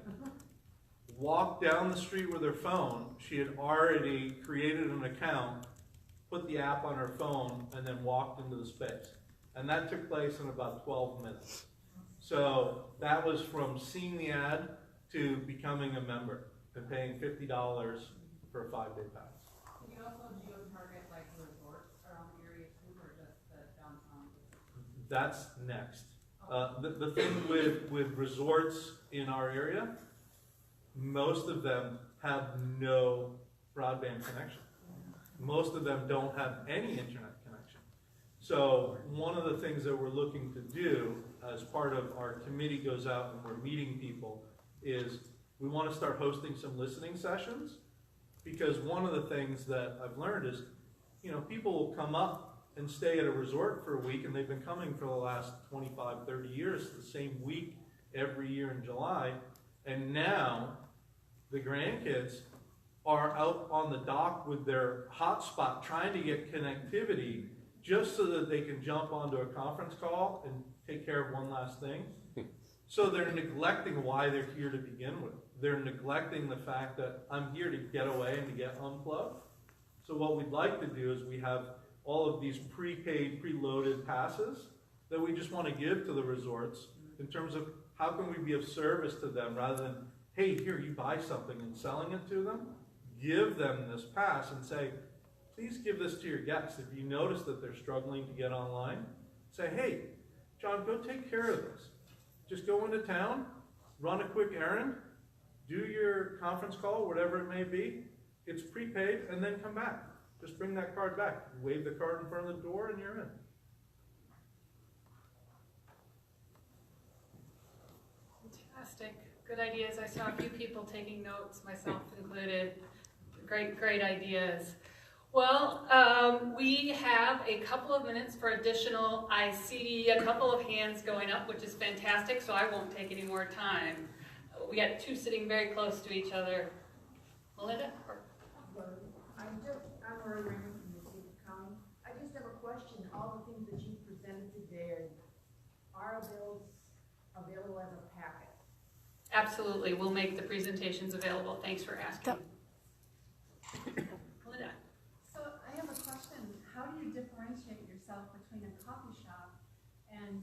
walked down the street with her phone, she had already created an account, put the app on her phone, and then walked into the space. And that took place in about 12 minutes. So that was from seeing the ad to becoming a member and paying $50 for a 5-day pass. Can you also geo-target like resorts around the area too, or just the downtown? That's next. The thing with resorts in our area, most of them have no broadband connection. Most of them don't have any internet connection. So one of the things that we're looking to do as part of our committee goes out and we're meeting people is we want to start hosting some listening sessions, because one of the things that I've learned is, you know, people will come up and stay at a resort for a week, and they've been coming for the last 25, 30 years, the same week every year in July, and now the grandkids are out on the dock with their hotspot trying to get connectivity just so that they can jump onto a conference call and take care of one last thing. So they're neglecting why they're here to begin with. They're neglecting the fact that I'm here to get away and to get unplugged. So what we'd like to do is we have all of these prepaid, preloaded passes that we just want to give to the resorts in terms of how can we be of service to them rather than, hey, here, you buy something and selling it to them. Give them this pass and say, please give this to your guests. If you notice that they're struggling to get online, say, hey, John, go take care of this. Just go into town, run a quick errand, do your conference call, whatever it may be. It's prepaid, and then come back. Just bring that card back. Wave the card in front of the door, and you're in. Fantastic. Good ideas. I saw a few people taking notes, myself included. Great ideas. Well, we have a couple of minutes for additional. I see a couple of hands going up, which is fantastic, so I won't take any more time. We got two sitting very close to each other. Melinda? I'm Lori Raymond from the City County. I just have a question. All the things that you presented today, are those available as a packet? Absolutely. We'll make the presentations available. Thanks for asking. Melinda? So I have a question. How do you differentiate yourself between a coffee shop and and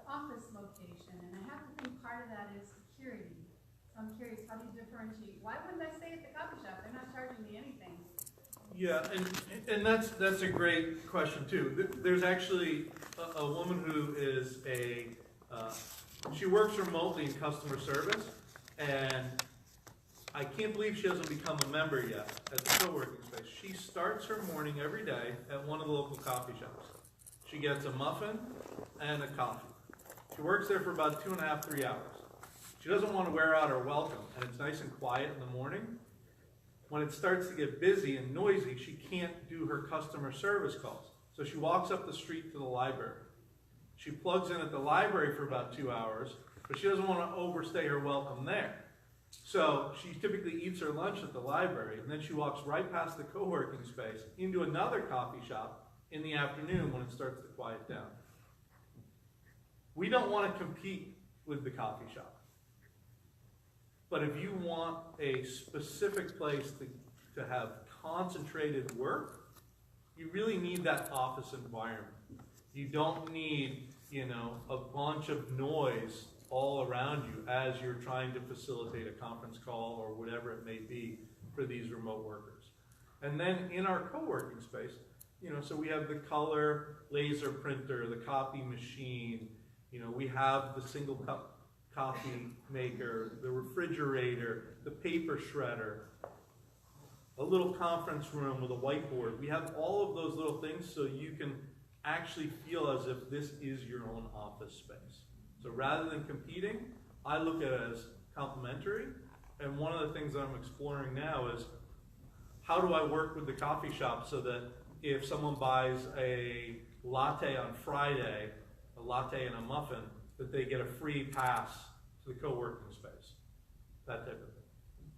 office location, and I have to think part of that is security. So I'm curious, how do you differentiate? Why wouldn't I stay at the coffee shop? They're not charging me anything. Yeah, and that's a great question too. There's actually a woman who is she works remotely in customer service, and I can't believe she hasn't become a member yet at the co-working space. She starts her morning every day at one of the local coffee shops. She gets a muffin and a coffee. She works there for about 2.5, 3 hours. She doesn't want to wear out her welcome, and it's nice and quiet in the morning. When it starts to get busy and noisy, she can't do her customer service calls. So she walks up the street to the library. She plugs in at the library for about 2 hours, but she doesn't want to overstay her welcome there. So she typically eats her lunch at the library, and then she walks right past the co-working space into another coffee shop in the afternoon when it starts to quiet down. We don't want to compete with the coffee shop. But if you want a specific place to have concentrated work, you really need that office environment. You don't need, a bunch of noise all around you as you're trying to facilitate a conference call or whatever it may be for these remote workers. And then in our co-working space, so we have the color laser printer, the copy machine, we have the single cup coffee maker, the refrigerator, the paper shredder, a little conference room with a whiteboard. We have all of those little things so you can actually feel as if this is your own office space. So rather than competing, I look at it as complementary. And one of the things that I'm exploring now is how do I work with the coffee shop so that if someone buys a latte on Friday, a latte and a muffin, that they get a free pass to the co-working space, that type of thing.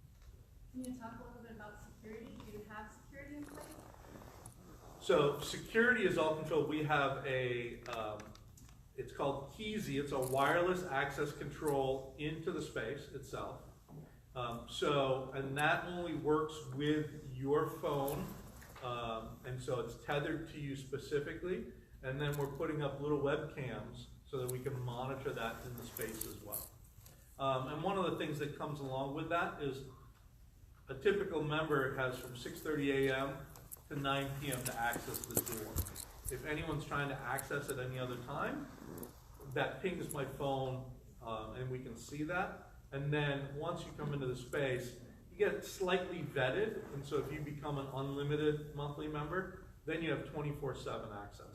Can you talk a little bit about security? Do you have security in place? So security is all controlled. We have it's called Keezy. It's a wireless access control into the space itself. And that only works with your phone. And so it's tethered to you specifically. And then we're putting up little webcams so that we can monitor that in the space as well. And one of the things that comes along with that is a typical member has from 6:30 a.m. to 9 p.m. to access the door. If anyone's trying to access at any other time, that pings my phone and we can see that. And then once you come into the space, you get slightly vetted. And so if you become an unlimited monthly member, then you have 24/7 access.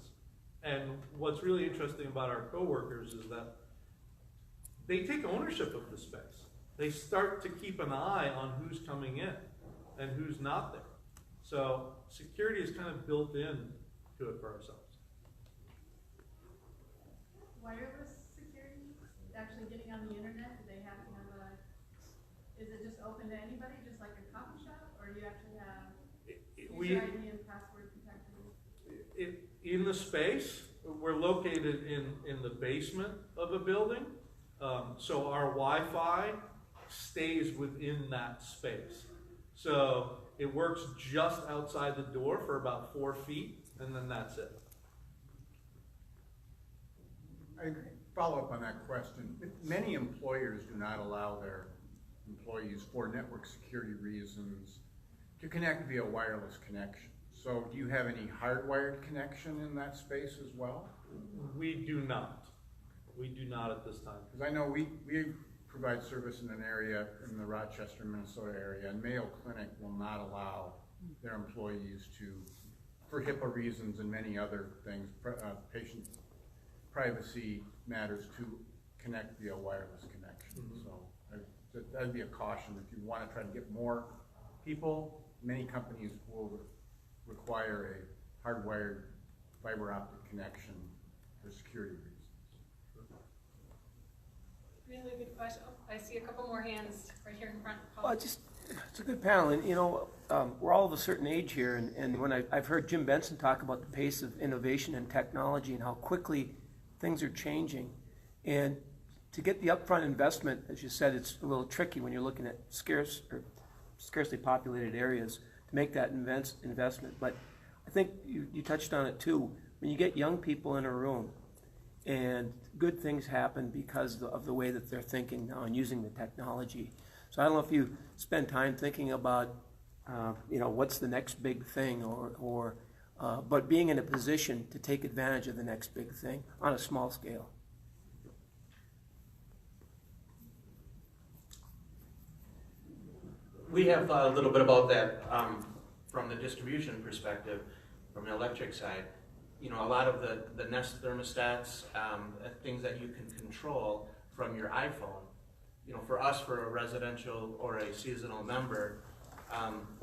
And what's really interesting about our coworkers is that they take ownership of the space. They start to keep an eye on who's coming in and who's not there. So security is kind of built in to it for ourselves. Wireless security, actually getting on the internet, do they have to have is it just open to anybody, just like a coffee shop, or do you actually have user ID and password protected? In the space, we're located in the basement of a building, so our Wi-Fi stays within that space. So it works just outside the door for about 4 feet, and then that's it. I follow up on that question. Many employers do not allow their employees, for network security reasons, to connect via wireless connection. So do you have any hardwired connection in that space as well? We do not. We do not at this time. Because I know we provide service in an area in the Rochester, Minnesota area, and Mayo Clinic will not allow their employees to, for HIPAA reasons and many other things, patient privacy matters, to connect via wireless connection. So that'd be a caution if you want to try to get more people. Many companies will require a hardwired fiber optic connection for security reasons. Really good question. Oh, I see a couple more hands right here in front. Well, it's a good panel, and we're all of a certain age here, and when I've heard Jim Benson talk about the pace of innovation and technology and how quickly things are changing, and to get the upfront investment, as you said, it's a little tricky when you're looking at scarce or scarcely populated areas to make that investment. But I think you touched on it too. When you get young people in a room And good things happen because of the way that they're thinking now and using the technology. So I don't know if you spend time thinking about, what's the next big thing, but being in a position to take advantage of the next big thing on a small scale. We have thought a little bit about that from the distribution perspective, from the electric side. A lot of the Nest thermostats, things that you can control from your iPhone. For us, for a residential or a seasonal member,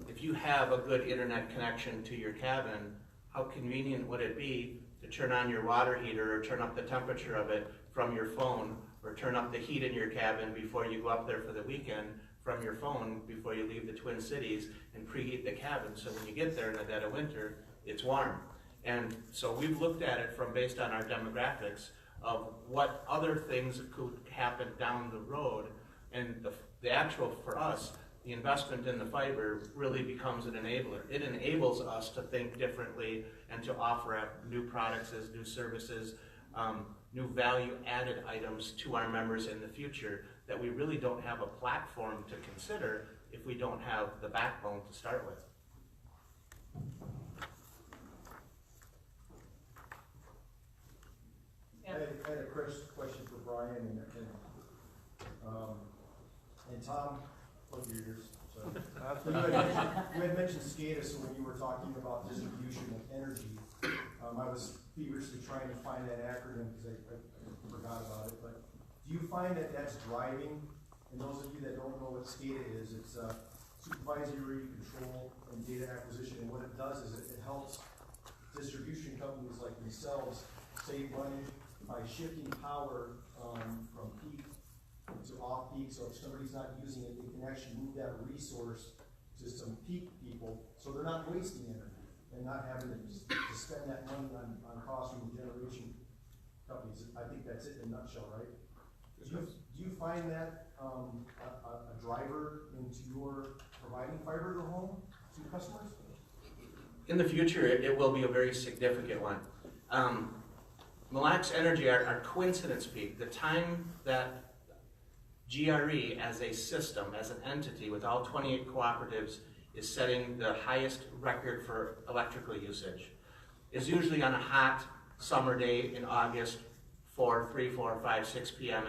if you have a good internet connection to your cabin, how convenient would it be to turn on your water heater or turn up the temperature of it from your phone, or turn up the heat in your cabin before you go up there for the weekend from your phone before you leave the Twin Cities, and preheat the cabin so when you get there in the dead of winter, it's warm. And so we've looked at it based on our demographics of what other things could happen down the road, and the actual, for us, the investment in the fiber really becomes an enabler. It enables us to think differently and to offer up new products, new services, new value-added items to our members in the future that we really don't have a platform to consider if we don't have the backbone to start with. Yeah. I had a question for Brian and Tom. What your ears? So, you had mentioned SCADA, so when you were talking about distribution of energy, I was feverishly trying to find that acronym because I forgot about it. But do you find that that's driving? And those of you that don't know what SCADA is, it's supervisory control and data acquisition. And what it does is it helps distribution companies like themselves save money by shifting power from peak to off peak. So if somebody's not using it, they can actually move that resource to some peak people, so they're not wasting energy and not having to spend that money on cost from the generation companies. I think that's it in a nutshell, right? Do you find that a driver into your providing fiber to the home to customers? In the future, it will be a very significant one. Mille Lacs Energy, our coincidence peak, the time that GRE as a system, as an entity with all 28 cooperatives is setting the highest record for electrical usage, is usually on a hot summer day in August, 3, 4, 5, 6 p.m.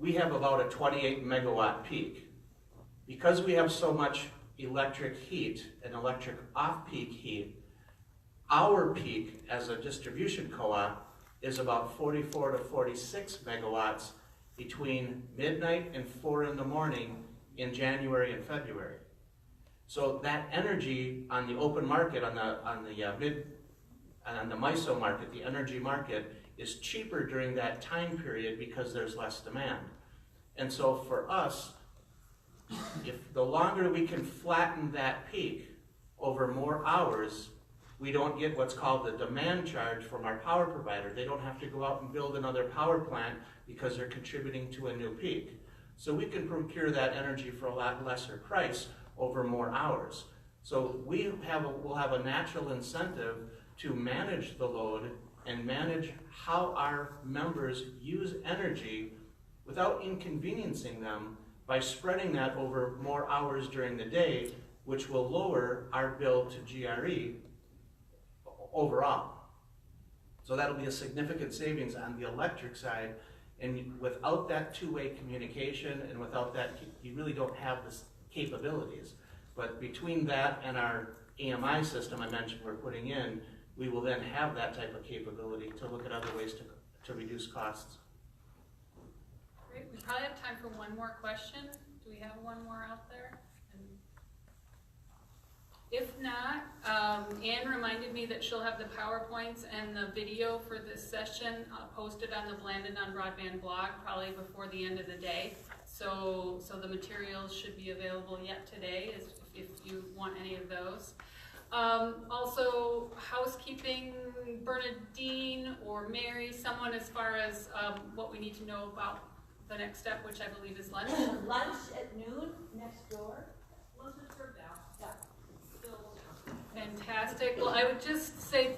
We have about a 28 megawatt peak. Because we have so much electric heat and electric off-peak heat, our peak as a distribution co-op is about 44 to 46 megawatts between midnight and 4 in the morning in January and February. So that energy on the open market, on the MISO market, the energy market, is cheaper during that time period because there's less demand. And so for us, if the longer we can flatten that peak over more hours, we don't get what's called the demand charge from our power provider. They don't have to go out and build another power plant because they're contributing to a new peak. So we can procure that energy for a lot lesser price over more hours. So we'll have a natural incentive to manage the load and manage how our members use energy without inconveniencing them by spreading that over more hours during the day, which will lower our bill to GRE overall. So that'll be a significant savings on the electric side, and without that two-way communication and without that, you really don't have the capabilities. But between that and our AMI system I mentioned we're putting in, we will then have that type of capability to look at other ways to reduce costs. Great, we probably have time for one more question. Do we have one more out there? If not, Anne reminded me that she'll have the PowerPoints and the video for this session posted on the Blandin on Broadband blog probably before the end of the day. So the materials should be available yet today if you want any of those. Also, housekeeping, Bernadine or Mary, someone as far as what we need to know about the next step, which I believe is lunch. Lunch at noon next door. Lunch is served out. Yeah. Fantastic. Well, I would just say